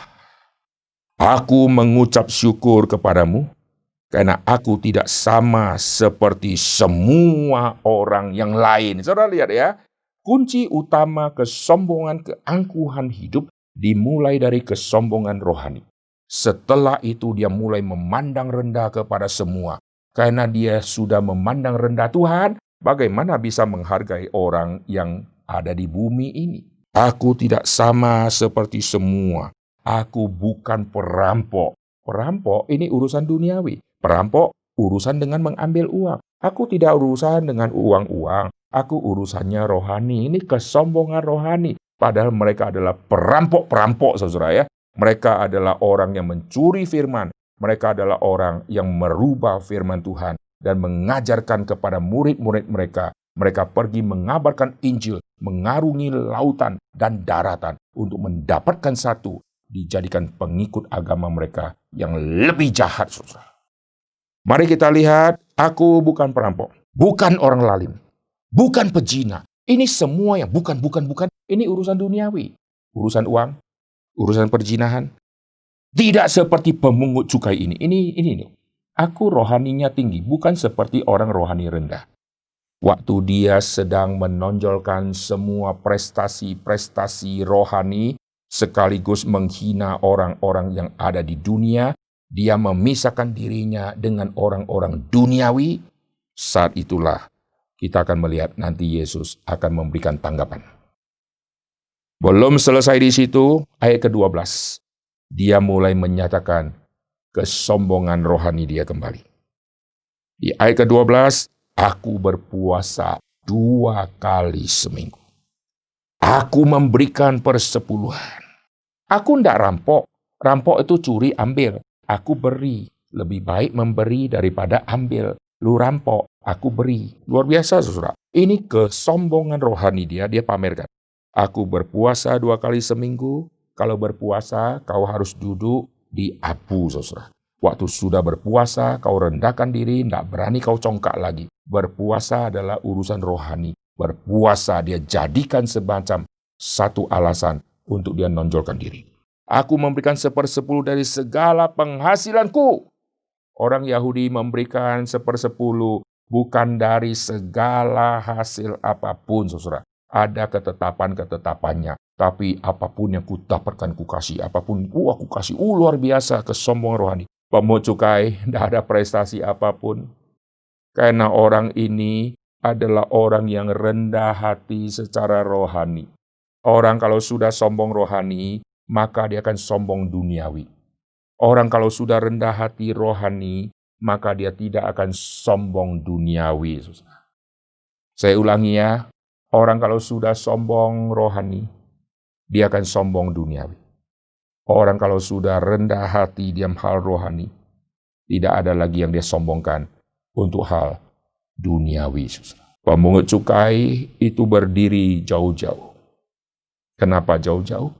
aku mengucap syukur kepadamu karena aku tidak sama seperti semua orang yang lain. Saudara lihat ya, kunci utama kesombongan, keangkuhan hidup dimulai dari kesombongan rohani. Setelah itu dia mulai memandang rendah kepada semua. Karena dia sudah memandang rendah Tuhan, bagaimana bisa menghargai orang yang ada di bumi ini? Aku tidak sama seperti semua. Aku bukan perampok. Perampok ini urusan duniawi. Perampok urusan dengan mengambil uang. Aku tidak urusan dengan uang-uang. Aku urusannya rohani. Ini kesombongan rohani. Padahal mereka adalah perampok-perampok, saudara ya. Mereka adalah orang yang mencuri firman. Mereka adalah orang yang merubah firman Tuhan dan mengajarkan kepada murid-murid mereka. Mereka pergi mengabarkan Injil, mengarungi lautan dan daratan untuk mendapatkan satu, dijadikan pengikut agama mereka yang lebih jahat, saudara. Mari kita lihat, aku bukan perampok, bukan orang lalim, bukan pezina. Ini semua yang bukan. Ini urusan duniawi, urusan uang, urusan perzinahan. Tidak seperti pemungut cukai ini. Ini. Aku rohaninya tinggi, bukan seperti orang rohani rendah. Waktu dia sedang menonjolkan semua prestasi-prestasi rohani, sekaligus menghina orang-orang yang ada di dunia, dia memisahkan dirinya dengan orang-orang duniawi. Saat itulah kita akan melihat nanti Yesus akan memberikan tanggapan. Belum selesai di situ, ayat ke-12. Dia mulai menyatakan kesombongan rohani dia kembali. Di ayat ke-12, aku berpuasa 2 kali seminggu. Aku memberikan persepuluhan. Aku tidak rampok. Rampok itu curi, ambil. Aku beri. Lebih baik memberi daripada ambil. Lu rampok, aku beri. Luar biasa, saudara. Ini kesombongan rohani dia pamerkan. Aku berpuasa 2 kali seminggu. Kalau berpuasa, kau harus duduk di abu, saudara. Waktu sudah berpuasa, kau rendahkan diri, tidak berani kau congkak lagi. Berpuasa adalah urusan rohani. Berpuasa dia jadikan semacam satu alasan untuk dia nonjolkan diri. Aku memberikan 1/10 dari segala penghasilanku. Orang Yahudi memberikan 1/10 bukan dari segala hasil apapun, saudara. Ada ketetapan-ketetapannya. Tapi apapun yang ku dapatkan, ku kasih. Apapun, aku kasih. Luar biasa kesombongan rohani. Pemungut cukai, tidak ada prestasi apapun. Karena orang ini adalah orang yang rendah hati secara rohani. Orang kalau sudah sombong rohani, maka dia akan sombong duniawi. Orang kalau sudah rendah hati rohani, maka dia tidak akan sombong duniawi. Saya ulangi ya, orang kalau sudah sombong rohani, dia akan sombong duniawi. Orang kalau sudah rendah hati dalam hal rohani, tidak ada lagi yang dia sombongkan untuk hal duniawi. Pemungut cukai itu berdiri jauh-jauh. Kenapa jauh-jauh?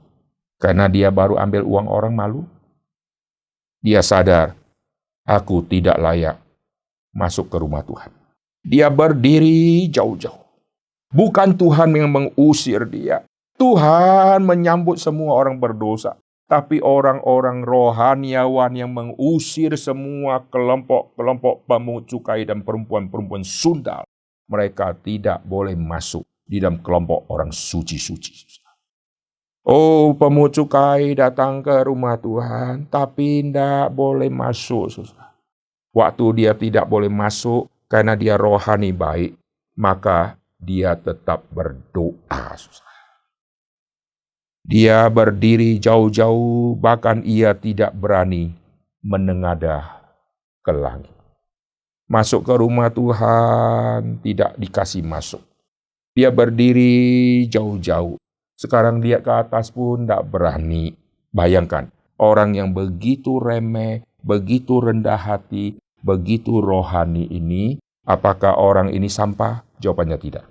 Karena dia baru ambil uang orang, malu. Dia sadar, aku tidak layak masuk ke rumah Tuhan. Dia berdiri jauh-jauh. Bukan Tuhan yang mengusir dia. Tuhan menyambut semua orang berdosa. Tapi orang-orang rohaniawan yang mengusir semua kelompok-kelompok pemungut cukai dan perempuan-perempuan sundal, mereka tidak boleh masuk di dalam kelompok orang suci-suci. Oh, pemungut cukai datang ke rumah Tuhan, tapi tidak boleh masuk. Waktu dia tidak boleh masuk karena dia rohani baik, maka dia tetap berdoa. Dia berdiri jauh-jauh, bahkan ia tidak berani menengadah ke langit. Masuk ke rumah Tuhan, tidak dikasih masuk. Dia berdiri jauh-jauh. Sekarang dia ke atas pun tidak berani. Bayangkan, orang yang begitu remeh, begitu rendah hati, begitu rohani ini, apakah orang ini sampah? Jawabannya tidak.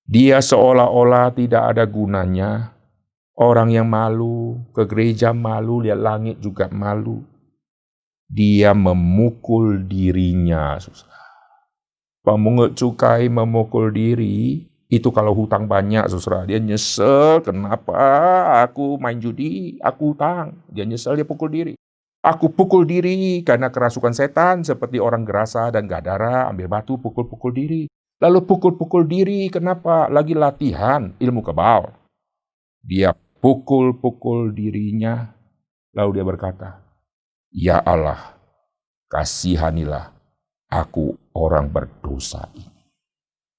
Dia seolah-olah tidak ada gunanya. Orang yang malu, ke gereja malu, lihat langit juga malu. Dia memukul dirinya. Pemungut cukai memukul diri Itu kalau hutang banyak, saudara. Dia nyesel, kenapa aku main judi, aku hutang. Dia nyesel, dia pukul diri. Aku pukul diri karena kerasukan setan, seperti orang Gerasa dan Gadara, ambil batu, pukul-pukul diri. Lalu pukul-pukul diri, kenapa? Lagi latihan ilmu kebal. Dia pukul-pukul dirinya, lalu dia berkata, "Ya Allah, kasihanilah aku orang berdosa ini."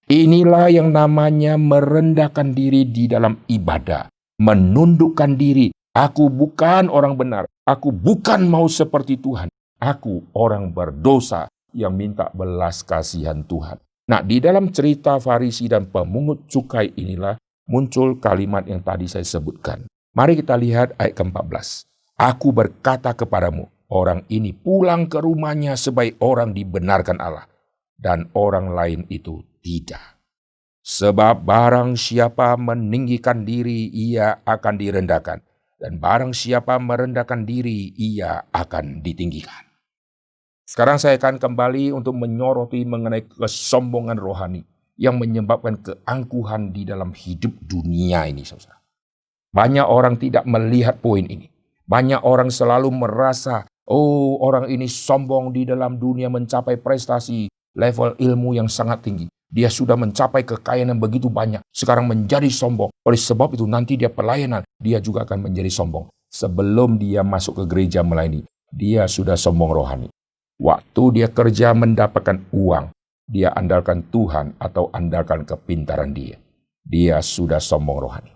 Inilah yang namanya merendahkan diri di dalam ibadah. Menundukkan diri. Aku bukan orang benar. Aku bukan mau seperti Tuhan. Aku orang berdosa yang minta belas kasihan Tuhan. Nah, di dalam cerita Farisi dan pemungut cukai inilah muncul kalimat yang tadi saya sebutkan. Mari kita lihat ayat ke-14. Aku berkata kepadamu, orang ini pulang ke rumahnya sebagai orang dibenarkan Allah. Dan orang lain itu tidak. Sebab barang siapa meninggikan diri, ia akan direndahkan. Dan barang siapa merendahkan diri, ia akan ditinggikan. Sekarang saya akan kembali untuk menyoroti mengenai kesombongan rohani yang menyebabkan keangkuhan di dalam hidup dunia ini, saudara. Banyak orang tidak melihat poin ini. Banyak orang selalu merasa, oh, orang ini sombong di dalam dunia mencapai prestasi, level ilmu yang sangat tinggi. Dia sudah mencapai kekayaan yang begitu banyak. Sekarang menjadi sombong. Oleh sebab itu nanti dia pelayanan, dia juga akan menjadi sombong. Sebelum dia masuk ke gereja melayani, dia sudah sombong rohani. Waktu dia kerja mendapatkan uang, dia andalkan Tuhan atau andalkan kepintaran dia. Dia sudah sombong rohani.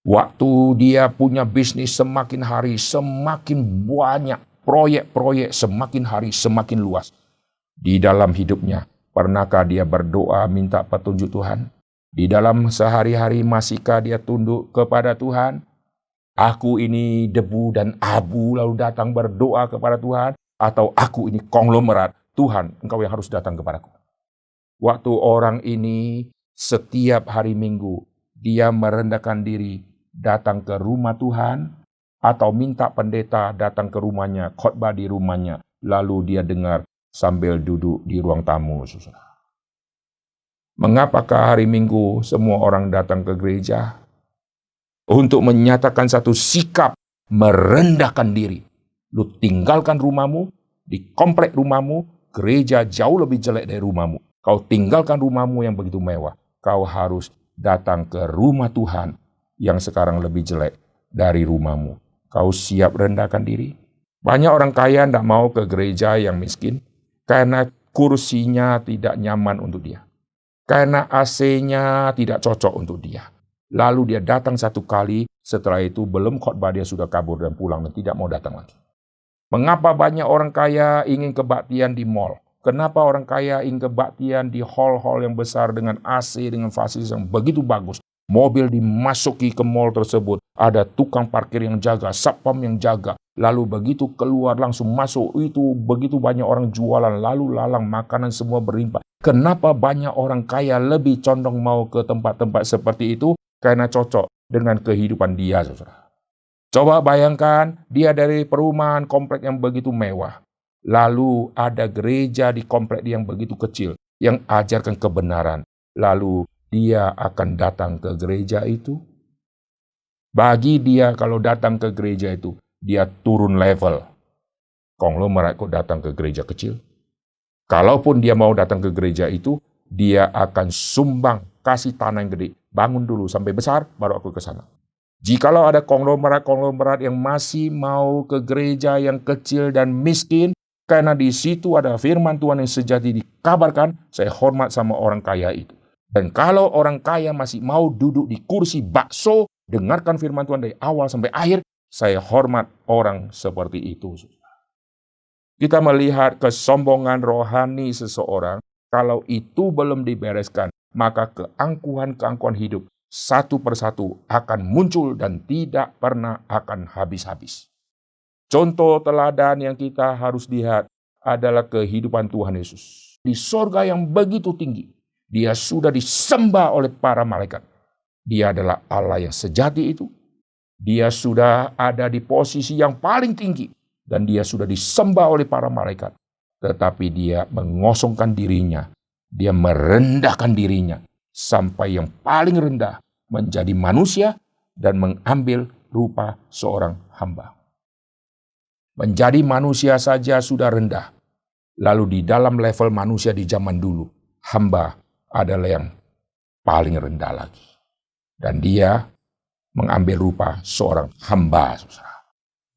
Waktu dia punya bisnis semakin hari semakin banyak, proyek-proyek semakin hari semakin luas. Di dalam hidupnya, pernahkah dia berdoa minta petunjuk Tuhan? Di dalam sehari-hari masihkah dia tunduk kepada Tuhan? Aku ini debu dan abu lalu datang berdoa kepada Tuhan? Atau aku ini konglomerat, Tuhan engkau yang harus datang kepadaku. Waktu orang ini setiap hari Minggu dia merendahkan diri datang ke rumah Tuhan atau minta pendeta datang ke rumahnya, khotbah di rumahnya, lalu dia dengar sambil duduk di ruang tamu, saudara. Mengapakah hari Minggu semua orang datang ke gereja? Untuk menyatakan satu sikap merendahkan diri. Lu tinggalkan rumahmu, di komplek rumahmu, gereja jauh lebih jelek dari rumahmu. Kau tinggalkan rumahmu yang begitu mewah. Kau harus datang ke rumah Tuhan yang sekarang lebih jelek dari rumahmu. Kau siap rendahkan diri? Banyak orang kaya tidak mau ke gereja yang miskin karena kursinya tidak nyaman untuk dia. Karena AC-nya tidak cocok untuk dia. Lalu dia datang satu kali, setelah itu belum khotbah dia sudah kabur dan pulang dan tidak mau datang lagi. Mengapa banyak orang kaya ingin kebaktian di mall? Kenapa orang kaya ingin kebaktian di hall-hall yang besar dengan AC, dengan fasilitas yang begitu bagus? Mobil dimasuki ke mall tersebut, ada tukang parkir yang jaga, satpam yang jaga. Lalu begitu keluar langsung masuk, itu begitu banyak orang jualan, lalu lalang makanan semua berlimpah. Kenapa banyak orang kaya lebih condong mau ke tempat-tempat seperti itu? Karena cocok dengan kehidupan dia, saudara. Coba bayangkan, dia dari perumahan komplek yang begitu mewah. Lalu ada gereja di komplek yang begitu kecil, yang ajarkan kebenaran. Lalu dia akan datang ke gereja itu. Bagi dia kalau datang ke gereja itu, dia turun level. Konglomerat kok datang ke gereja kecil? Kalaupun dia mau datang ke gereja itu, dia akan sumbang, kasih tanah yang gede. Bangun dulu sampai besar, baru aku ke sana. Jikalau ada konglomerat-konglomerat yang masih mau ke gereja yang kecil dan miskin, karena di situ ada firman Tuhan yang sejati dikabarkan, saya hormat sama orang kaya itu. Dan kalau orang kaya masih mau duduk di kursi bakso, dengarkan firman Tuhan dari awal sampai akhir, saya hormat orang seperti itu. Kita melihat kesombongan rohani seseorang, kalau itu belum dibereskan, maka keangkuhan-keangkuhan hidup satu persatu akan muncul dan tidak pernah akan habis-habis. Contoh teladan yang kita harus lihat adalah kehidupan Tuhan Yesus. Di sorga yang begitu tinggi, dia sudah disembah oleh para malaikat. Dia adalah Allah yang sejati itu. Dia sudah ada di posisi yang paling tinggi. Dan dia sudah disembah oleh para malaikat. Tetapi dia mengosongkan dirinya. Dia merendahkan dirinya. sampai yang paling rendah menjadi manusia dan mengambil rupa seorang hamba. Menjadi manusia saja sudah rendah. Lalu di dalam level manusia di zaman dulu, hamba adalah yang paling rendah lagi. Dan dia mengambil rupa seorang hamba.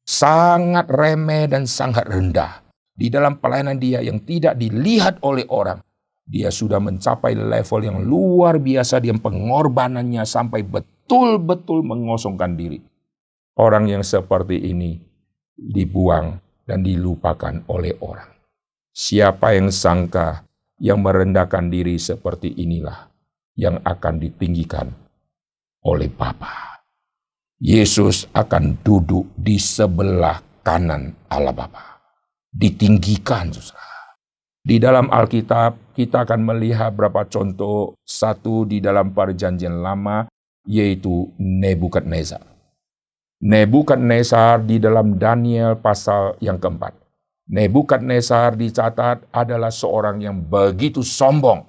Sangat remeh dan sangat rendah. Di dalam pelayanan dia yang tidak dilihat oleh orang, dia sudah mencapai level yang luar biasa. Dia pengorbanannya sampai betul-betul mengosongkan diri. Orang yang seperti ini dibuang dan dilupakan oleh orang. Siapa yang sangka yang merendahkan diri seperti inilah yang akan ditinggikan oleh Bapa. Yesus akan duduk di sebelah kanan Allah Bapa. Ditinggikan, saudara. Di dalam Alkitab kita akan melihat beberapa contoh. Satu di dalam Perjanjian Lama, yaitu Nebukadnezar. Nebukadnezar di dalam Daniel pasal yang keempat. Nebukadnezar dicatat adalah seorang yang begitu sombong.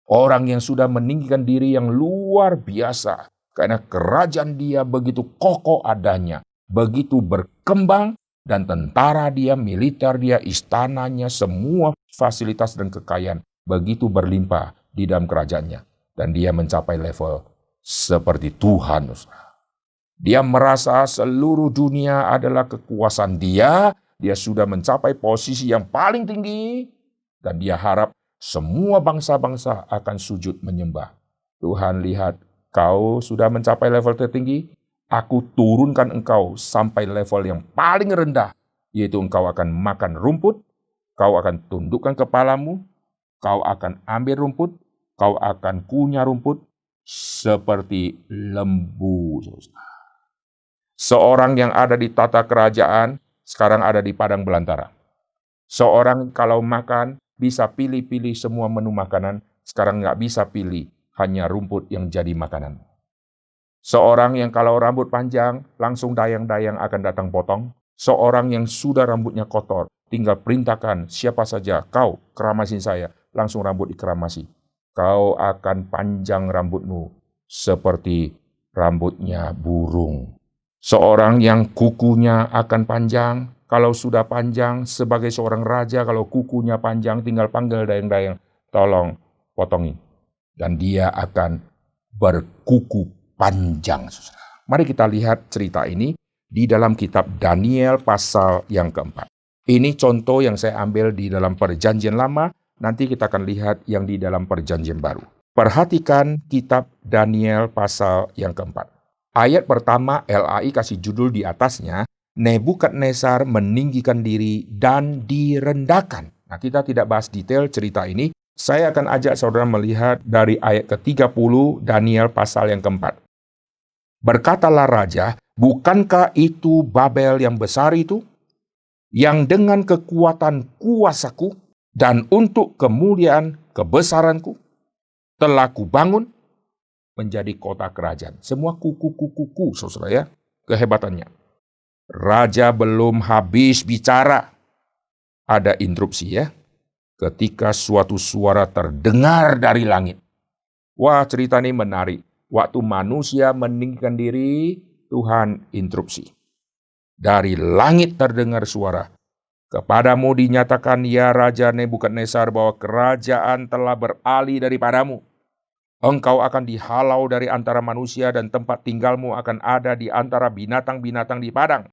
Orang yang sudah meninggikan diri yang luar biasa. Karena kerajaan dia begitu kokoh adanya. Begitu berkembang. Dan tentara dia, militer dia, istananya, semua fasilitas dan kekayaan. Begitu berlimpah di dalam kerajaannya. Dan dia mencapai level seperti Tuhan. Dia merasa seluruh dunia adalah kekuasaan dia. Dia sudah mencapai posisi yang paling tinggi. Dan dia harap semua bangsa-bangsa akan sujud menyembah. Tuhan lihat, kau sudah mencapai level tertinggi. Aku turunkan engkau sampai level yang paling rendah. Yaitu engkau akan makan rumput. Kau akan tundukkan kepalamu. Kau akan ambil rumput. Kau akan kunyah rumput. Seperti lembu. Seorang yang ada di tata kerajaan, sekarang ada di padang belantara. Seorang kalau makan, bisa pilih-pilih semua menu makanan, sekarang nggak bisa pilih, hanya rumput yang jadi makanan. Seorang yang kalau rambut panjang, langsung dayang-dayang akan datang potong. Seorang yang sudah rambutnya kotor, tinggal perintahkan siapa saja, kau keramasin saya, langsung rambut dikeramasi. Kau akan panjang rambutmu, seperti rambutnya burung. Seorang yang kukunya akan panjang, kalau sudah panjang sebagai seorang raja, kalau kukunya panjang tinggal panggil dayang-dayang, tolong potongin. Dan dia akan berkuku panjang. Mari kita lihat cerita ini di dalam kitab Daniel pasal yang keempat. Ini contoh yang saya ambil di dalam Perjanjian Lama, nanti kita akan lihat yang di dalam Perjanjian Baru. Perhatikan kitab Daniel pasal yang keempat. Ayat pertama LAI kasih judul di atasnya, Nebukadnezar meninggikan diri dan direndahkan. Nah, kita tidak bahas detail cerita ini. Saya akan ajak saudara melihat dari ayat ke-30 Daniel pasal yang keempat. Berkatalah raja, bukankah itu Babel yang besar itu? Yang dengan kekuatan kuasaku dan untuk kemuliaan kebesaranku telah kubangun menjadi kota kerajaan. Semua kuku, saudara ya, kehebatannya. Raja belum habis bicara. Ada interupsi ya. Ketika suatu suara terdengar dari langit. Wah, cerita ini menarik. Waktu manusia meninggikan diri, Tuhan interupsi. Dari langit terdengar suara. Kepadamu dinyatakan, ya Raja Nebukadnezar, bahwa kerajaan telah beralih daripadamu. Engkau akan dihalau dari antara manusia dan tempat tinggalmu akan ada di antara binatang-binatang di padang.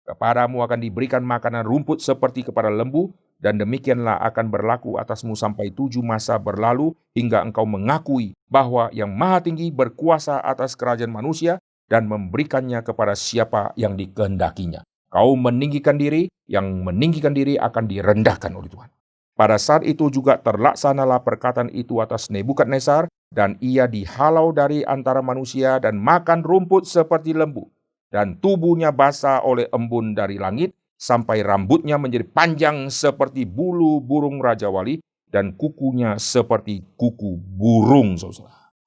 Kepadamu akan diberikan makanan rumput seperti kepada lembu, dan demikianlah akan berlaku atasmu sampai 7 masa berlalu hingga engkau mengakui bahwa yang Maha Tinggi berkuasa atas kerajaan manusia dan memberikannya kepada siapa yang dikehendakinya. Kau meninggikan diri, yang meninggikan diri akan direndahkan oleh Tuhan. Pada saat itu juga terlaksanalah perkataan itu atas Nebukadnezar, dan ia dihalau dari antara manusia dan makan rumput seperti lembu. Dan tubuhnya basah oleh embun dari langit, sampai rambutnya menjadi panjang seperti bulu burung Raja Wali, dan kukunya seperti kuku burung.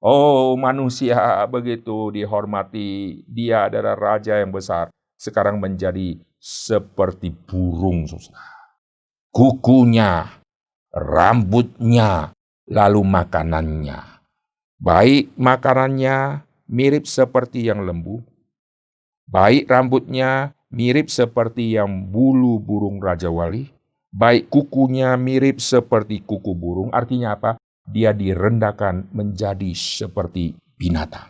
Oh, manusia begitu dihormati, dia adalah raja yang besar, sekarang menjadi seperti burung. Kukunya, rambutnya, lalu makanannya. Baik makanannya mirip seperti yang lembu, baik rambutnya mirip seperti yang bulu burung Raja Wali, baik kukunya mirip seperti kuku burung. Artinya apa? Dia direndahkan menjadi seperti binatang.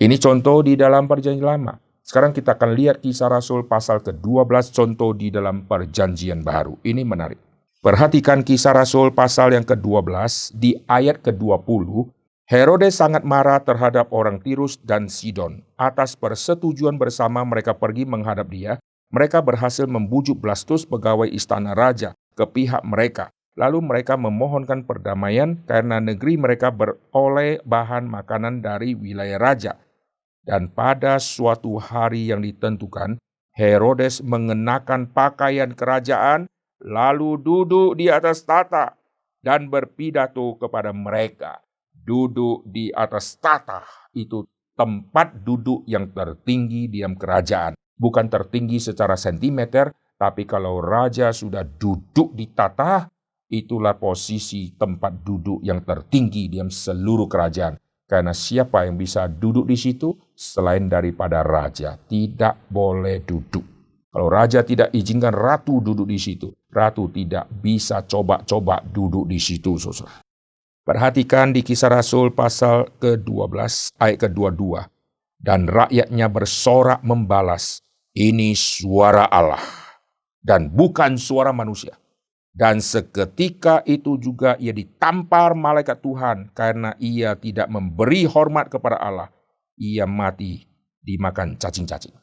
Ini contoh di dalam Perjanjian Lama. Sekarang kita akan lihat Kisah Rasul pasal ke-12 contoh di dalam Perjanjian Baru. Ini menarik. Perhatikan Kisah Rasul pasal yang ke-12 di ayat ke-20. Herodes sangat marah terhadap orang Tirus dan Sidon. Atas persetujuan bersama mereka pergi menghadap dia. Mereka berhasil membujuk Blastus pegawai istana raja ke pihak mereka. Lalu mereka memohonkan perdamaian karena negeri mereka beroleh bahan makanan dari wilayah raja. Dan pada suatu hari yang ditentukan, Herodes mengenakan pakaian kerajaan, lalu duduk di atas tahta dan berpidato kepada mereka. Duduk di atas tahta itu tempat duduk yang tertinggi di dalam kerajaan. Bukan tertinggi secara sentimeter, tapi kalau raja sudah duduk di tahta, itulah posisi tempat duduk yang tertinggi di dalam seluruh kerajaan. Karena siapa yang bisa duduk di situ selain daripada raja tidak boleh duduk. Kalau raja tidak izinkan ratu duduk di situ, ratu tidak bisa coba-coba duduk di situ, saudara. Perhatikan di Kisah Rasul pasal ke-12 ayat ke-22. Dan rakyatnya bersorak membalas, ini suara Allah dan bukan suara manusia. Dan seketika itu juga ia ditampar malaikat Tuhan karena ia tidak memberi hormat kepada Allah. Ia mati dimakan cacing-cacing.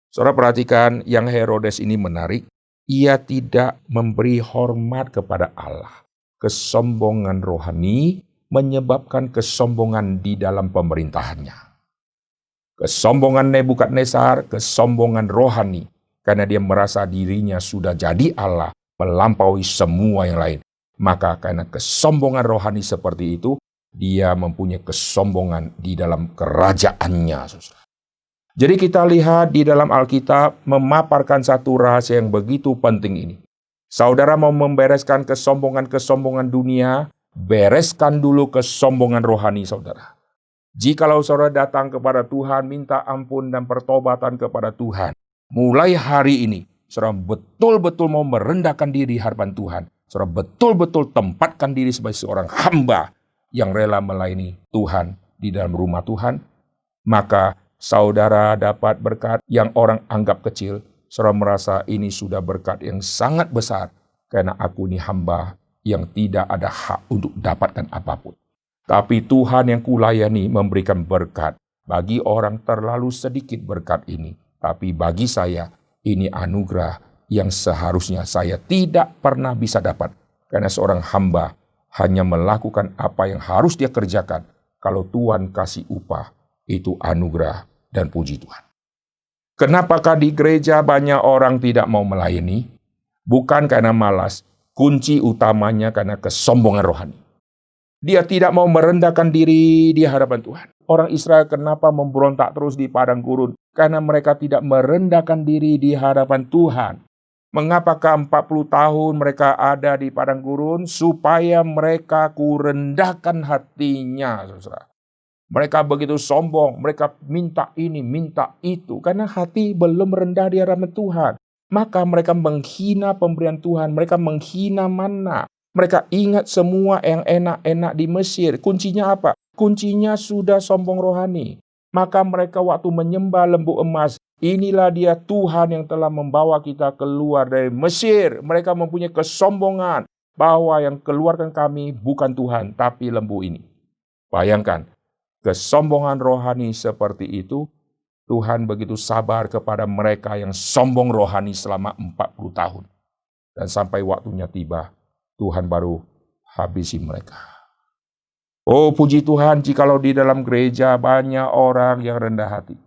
Saudara perhatikan yang Herodes ini menarik. Ia tidak memberi hormat kepada Allah. Kesombongan rohani menyebabkan kesombongan di dalam pemerintahannya. Kesombongan Nebukadnezar, kesombongan rohani. Karena dia merasa dirinya sudah jadi Allah. Melampaui semua yang lain. Maka karena kesombongan rohani seperti itu, dia mempunyai kesombongan di dalam kerajaannya. Jadi kita lihat di dalam Alkitab memaparkan satu rahasia yang begitu penting ini. Saudara mau membereskan kesombongan-kesombongan dunia, bereskan dulu kesombongan rohani saudara. Jikalau saudara datang kepada Tuhan, minta ampun dan pertobatan kepada Tuhan. Mulai hari ini, saudara betul-betul mau merendahkan diri di hadapan Tuhan. Saudara betul-betul tempatkan diri sebagai seorang hamba yang rela melayani Tuhan di dalam rumah Tuhan. Maka saudara dapat berkat yang orang anggap kecil. Saudara merasa ini sudah berkat yang sangat besar. Karena aku ini hamba yang tidak ada hak untuk dapatkan apapun. Tapi Tuhan yang kulayani memberikan berkat. Bagi orang terlalu sedikit berkat ini. Tapi bagi saya, ini anugerah yang seharusnya saya tidak pernah bisa dapat. Karena seorang hamba hanya melakukan apa yang harus dia kerjakan. Kalau Tuhan kasih upah, itu anugerah dan puji Tuhan. Kenapakah di gereja banyak orang tidak mau melayani? Bukan karena malas, kunci utamanya karena kesombongan rohani. Dia tidak mau merendahkan diri di hadapan Tuhan. Orang Israel kenapa memberontak terus di padang gurun? Karena mereka tidak merendahkan diri di hadapan Tuhan. Mengapakah 40 tahun mereka ada di padang gurun? Supaya mereka kurendahkan hatinya, saudara. Mereka begitu sombong, mereka minta ini, minta itu. Karena hati belum rendah di hadapan Tuhan. Maka mereka menghina pemberian Tuhan, mereka menghina mana. Mereka ingat semua yang enak-enak di Mesir. Kuncinya apa? Kuncinya sudah sombong rohani. Maka mereka waktu menyembah lembu emas, inilah dia Tuhan yang telah membawa kita keluar dari Mesir. Mereka mempunyai kesombongan bahwa yang keluarkan kami bukan Tuhan, tapi lembu ini. Bayangkan, kesombongan rohani seperti itu, Tuhan begitu sabar kepada mereka yang sombong rohani selama 40 tahun. Dan sampai waktunya tiba, Tuhan baru habisi mereka. Oh puji Tuhan jikalau di dalam gereja banyak orang yang rendah hati.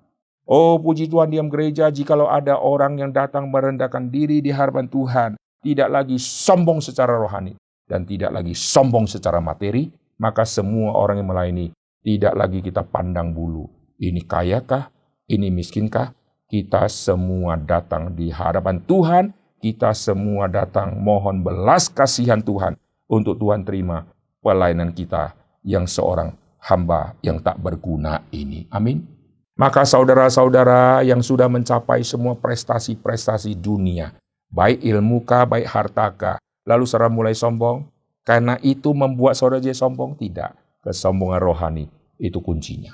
Oh puji Tuhan di dalam gereja jikalau ada orang yang datang merendahkan diri di hadapan Tuhan. Tidak lagi sombong secara rohani dan tidak lagi sombong secara materi. Maka semua orang yang melayani tidak lagi kita pandang bulu. Ini kayakah? Ini miskinkah? Kita semua datang di hadapan Tuhan. Kita semua datang mohon belas kasihan Tuhan untuk Tuhan terima pelayanan kita yang seorang hamba yang tak berguna ini. Amin. Maka saudara-saudara yang sudah mencapai semua prestasi-prestasi dunia, baik ilmu kah, baik harta kah, lalu saudara mulai sombong, karena itu membuat saudara jadi sombong? Tidak. Kesombongan rohani itu kuncinya.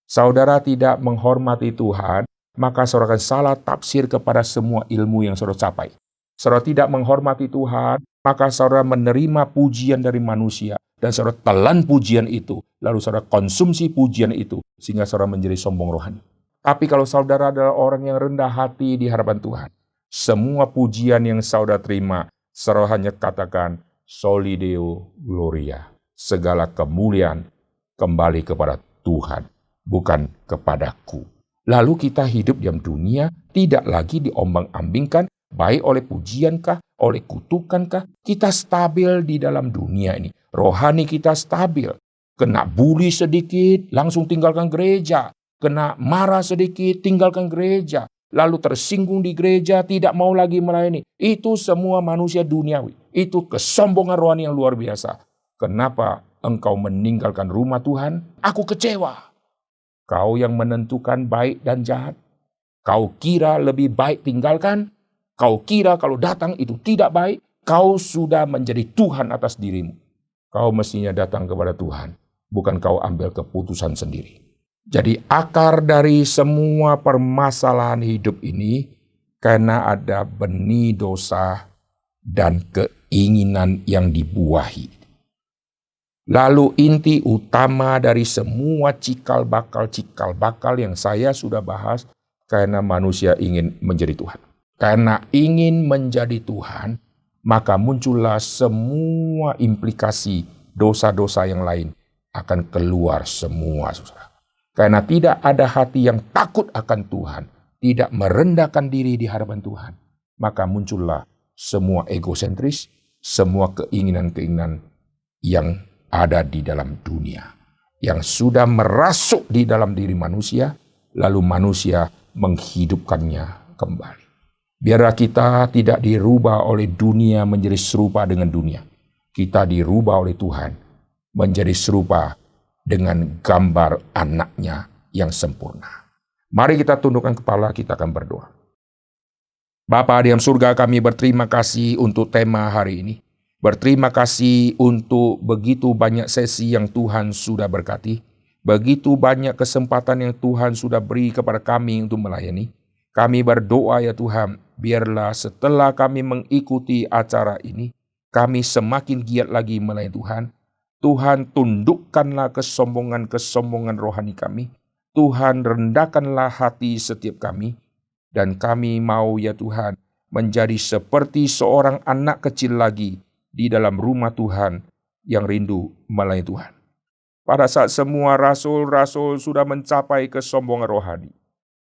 Saudara tidak menghormati Tuhan, maka saudara akan salah tafsir kepada semua ilmu yang saudara capai. Saudara tidak menghormati Tuhan, maka saudara menerima pujian dari manusia, dan saudara telan pujian itu, lalu saudara konsumsi pujian itu, sehingga saudara menjadi sombong rohani. Tapi kalau saudara adalah orang yang rendah hati di hadapan Tuhan, semua pujian yang saudara terima, saudara hanya katakan, Soli Deo Gloria. Segala kemuliaan kembali kepada Tuhan, bukan kepadaku. Lalu kita hidup dalam dunia, tidak lagi diombang-ambingkan, baik oleh pujiankah, oleh kutukankah, kita stabil di dalam dunia ini. Rohani kita stabil. Kena bully sedikit, langsung tinggalkan gereja. Kena marah sedikit, tinggalkan gereja. Lalu tersinggung di gereja, tidak mau lagi melayani. Itu semua manusia duniawi. Itu kesombongan rohani yang luar biasa. Kenapa engkau meninggalkan rumah Tuhan? Aku kecewa. Kau yang menentukan baik dan jahat. Kau kira lebih baik tinggalkan. Kau kira kalau datang itu tidak baik. Kau sudah menjadi Tuhan atas dirimu. Kau mestinya datang kepada Tuhan. Bukan kau ambil keputusan sendiri. Jadi akar dari semua permasalahan hidup ini karena ada benih dosa dan keinginan yang dibuahi. Lalu inti utama dari semua cikal bakal yang saya sudah bahas, karena manusia ingin menjadi Tuhan. Karena ingin menjadi Tuhan, maka muncullah semua implikasi dosa-dosa yang lain akan keluar semua, saudara. Karena tidak ada hati yang takut akan Tuhan, tidak merendahkan diri di hadapan Tuhan, maka muncullah semua egosentris, semua keinginan-keinginan yang ada di dalam dunia, yang sudah merasuk di dalam diri manusia, lalu manusia menghidupkannya kembali. Biarlah kita tidak dirubah oleh dunia menjadi serupa dengan dunia. Kita dirubah oleh Tuhan menjadi serupa dengan gambar anaknya yang sempurna. Mari kita tundukkan kepala, kita akan berdoa. Bapa di dalam surga, kami berterima kasih untuk tema hari ini. Berterima kasih untuk begitu banyak sesi yang Tuhan sudah berkati. Begitu banyak kesempatan yang Tuhan sudah beri kepada kami untuk melayani. Kami berdoa ya Tuhan, biarlah setelah kami mengikuti acara ini, kami semakin giat lagi melayani Tuhan. Tuhan, tundukkanlah kesombongan rohani kami. Tuhan, rendahkanlah hati setiap kami. Dan kami mau ya Tuhan, menjadi seperti seorang anak kecil lagi di dalam rumah Tuhan yang rindu melayani Tuhan. Pada saat semua rasul-rasul sudah mencapai kesombongan rohani,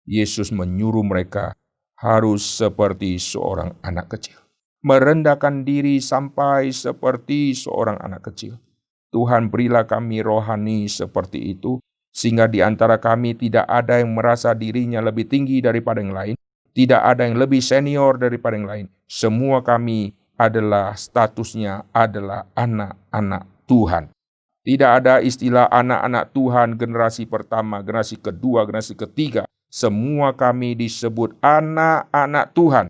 Yesus menyuruh mereka harus seperti seorang anak kecil. Merendahkan diri sampai seperti seorang anak kecil. Tuhan, berilah kami rohani seperti itu, sehingga di antara kami tidak ada yang merasa dirinya lebih tinggi daripada yang lain, tidak ada yang lebih senior daripada yang lain. Semua kami adalah statusnya adalah anak-anak Tuhan. Tidak ada istilah anak-anak Tuhan generasi pertama, generasi kedua, generasi ketiga. Semua kami disebut anak-anak Tuhan.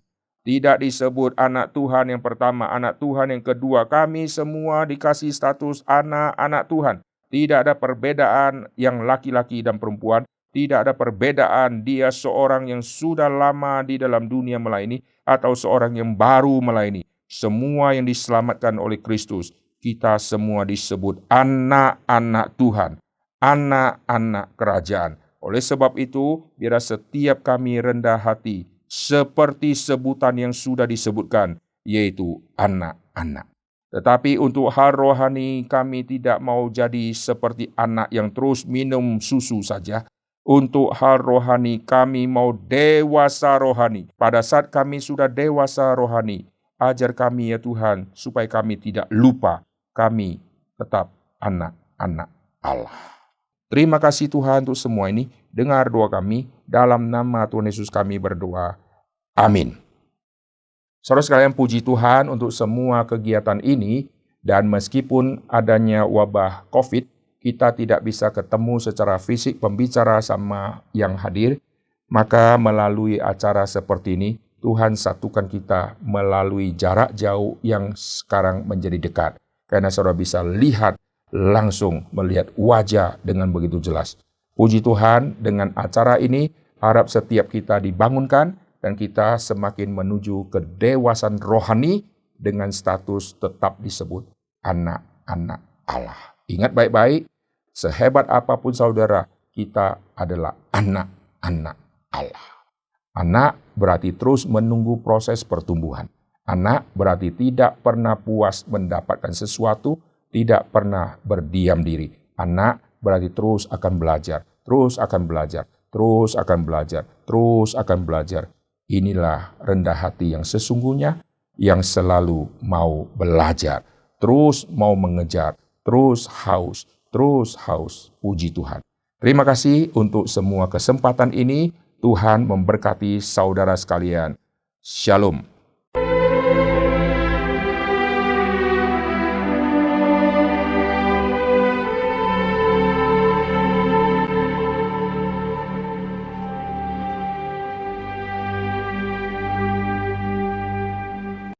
Tidak disebut anak Tuhan yang pertama, anak Tuhan yang kedua. Kami semua dikasih status anak-anak Tuhan. Tidak ada perbedaan yang laki-laki dan perempuan. Tidak ada perbedaan dia seorang yang sudah lama di dalam dunia melayani atau seorang yang baru melayani. Semua yang diselamatkan oleh Kristus, kita semua disebut anak-anak Tuhan, anak-anak kerajaan. Oleh sebab itu, biarlah setiap kami rendah hati, seperti sebutan yang sudah disebutkan, yaitu anak-anak. Tetapi untuk hal rohani, kami tidak mau jadi seperti anak yang terus minum susu saja. Untuk hal rohani, kami mau dewasa rohani. Pada saat kami sudah dewasa rohani, ajar kami ya Tuhan, supaya kami tidak lupa kami tetap anak-anak Allah. Terima kasih Tuhan untuk semua ini. Dengar doa kami, dalam nama Tuhan Yesus kami berdoa. Amin. Saudara sekalian, puji Tuhan untuk semua kegiatan ini, dan meskipun adanya wabah COVID, kita tidak bisa ketemu secara fisik pembicara sama yang hadir, maka melalui acara seperti ini, Tuhan satukan kita melalui jarak jauh yang sekarang menjadi dekat. Karena saudara bisa lihat langsung, melihat wajah dengan begitu jelas. Puji Tuhan, dengan acara ini, harap setiap kita dibangunkan dan kita semakin menuju kedewasaan rohani dengan status tetap disebut anak-anak Allah. Ingat baik-baik, sehebat apapun saudara, kita adalah anak-anak Allah. Anak berarti terus menunggu proses pertumbuhan. Anak berarti tidak pernah puas mendapatkan sesuatu, tidak pernah berdiam diri. Anak berarti terus akan belajar, terus akan belajar, terus akan belajar, terus akan belajar. Inilah rendah hati yang sesungguhnya, yang selalu mau belajar, terus mau mengejar, terus haus, terus haus. Puji Tuhan. Terima kasih untuk semua kesempatan ini. Tuhan memberkati saudara sekalian. Shalom.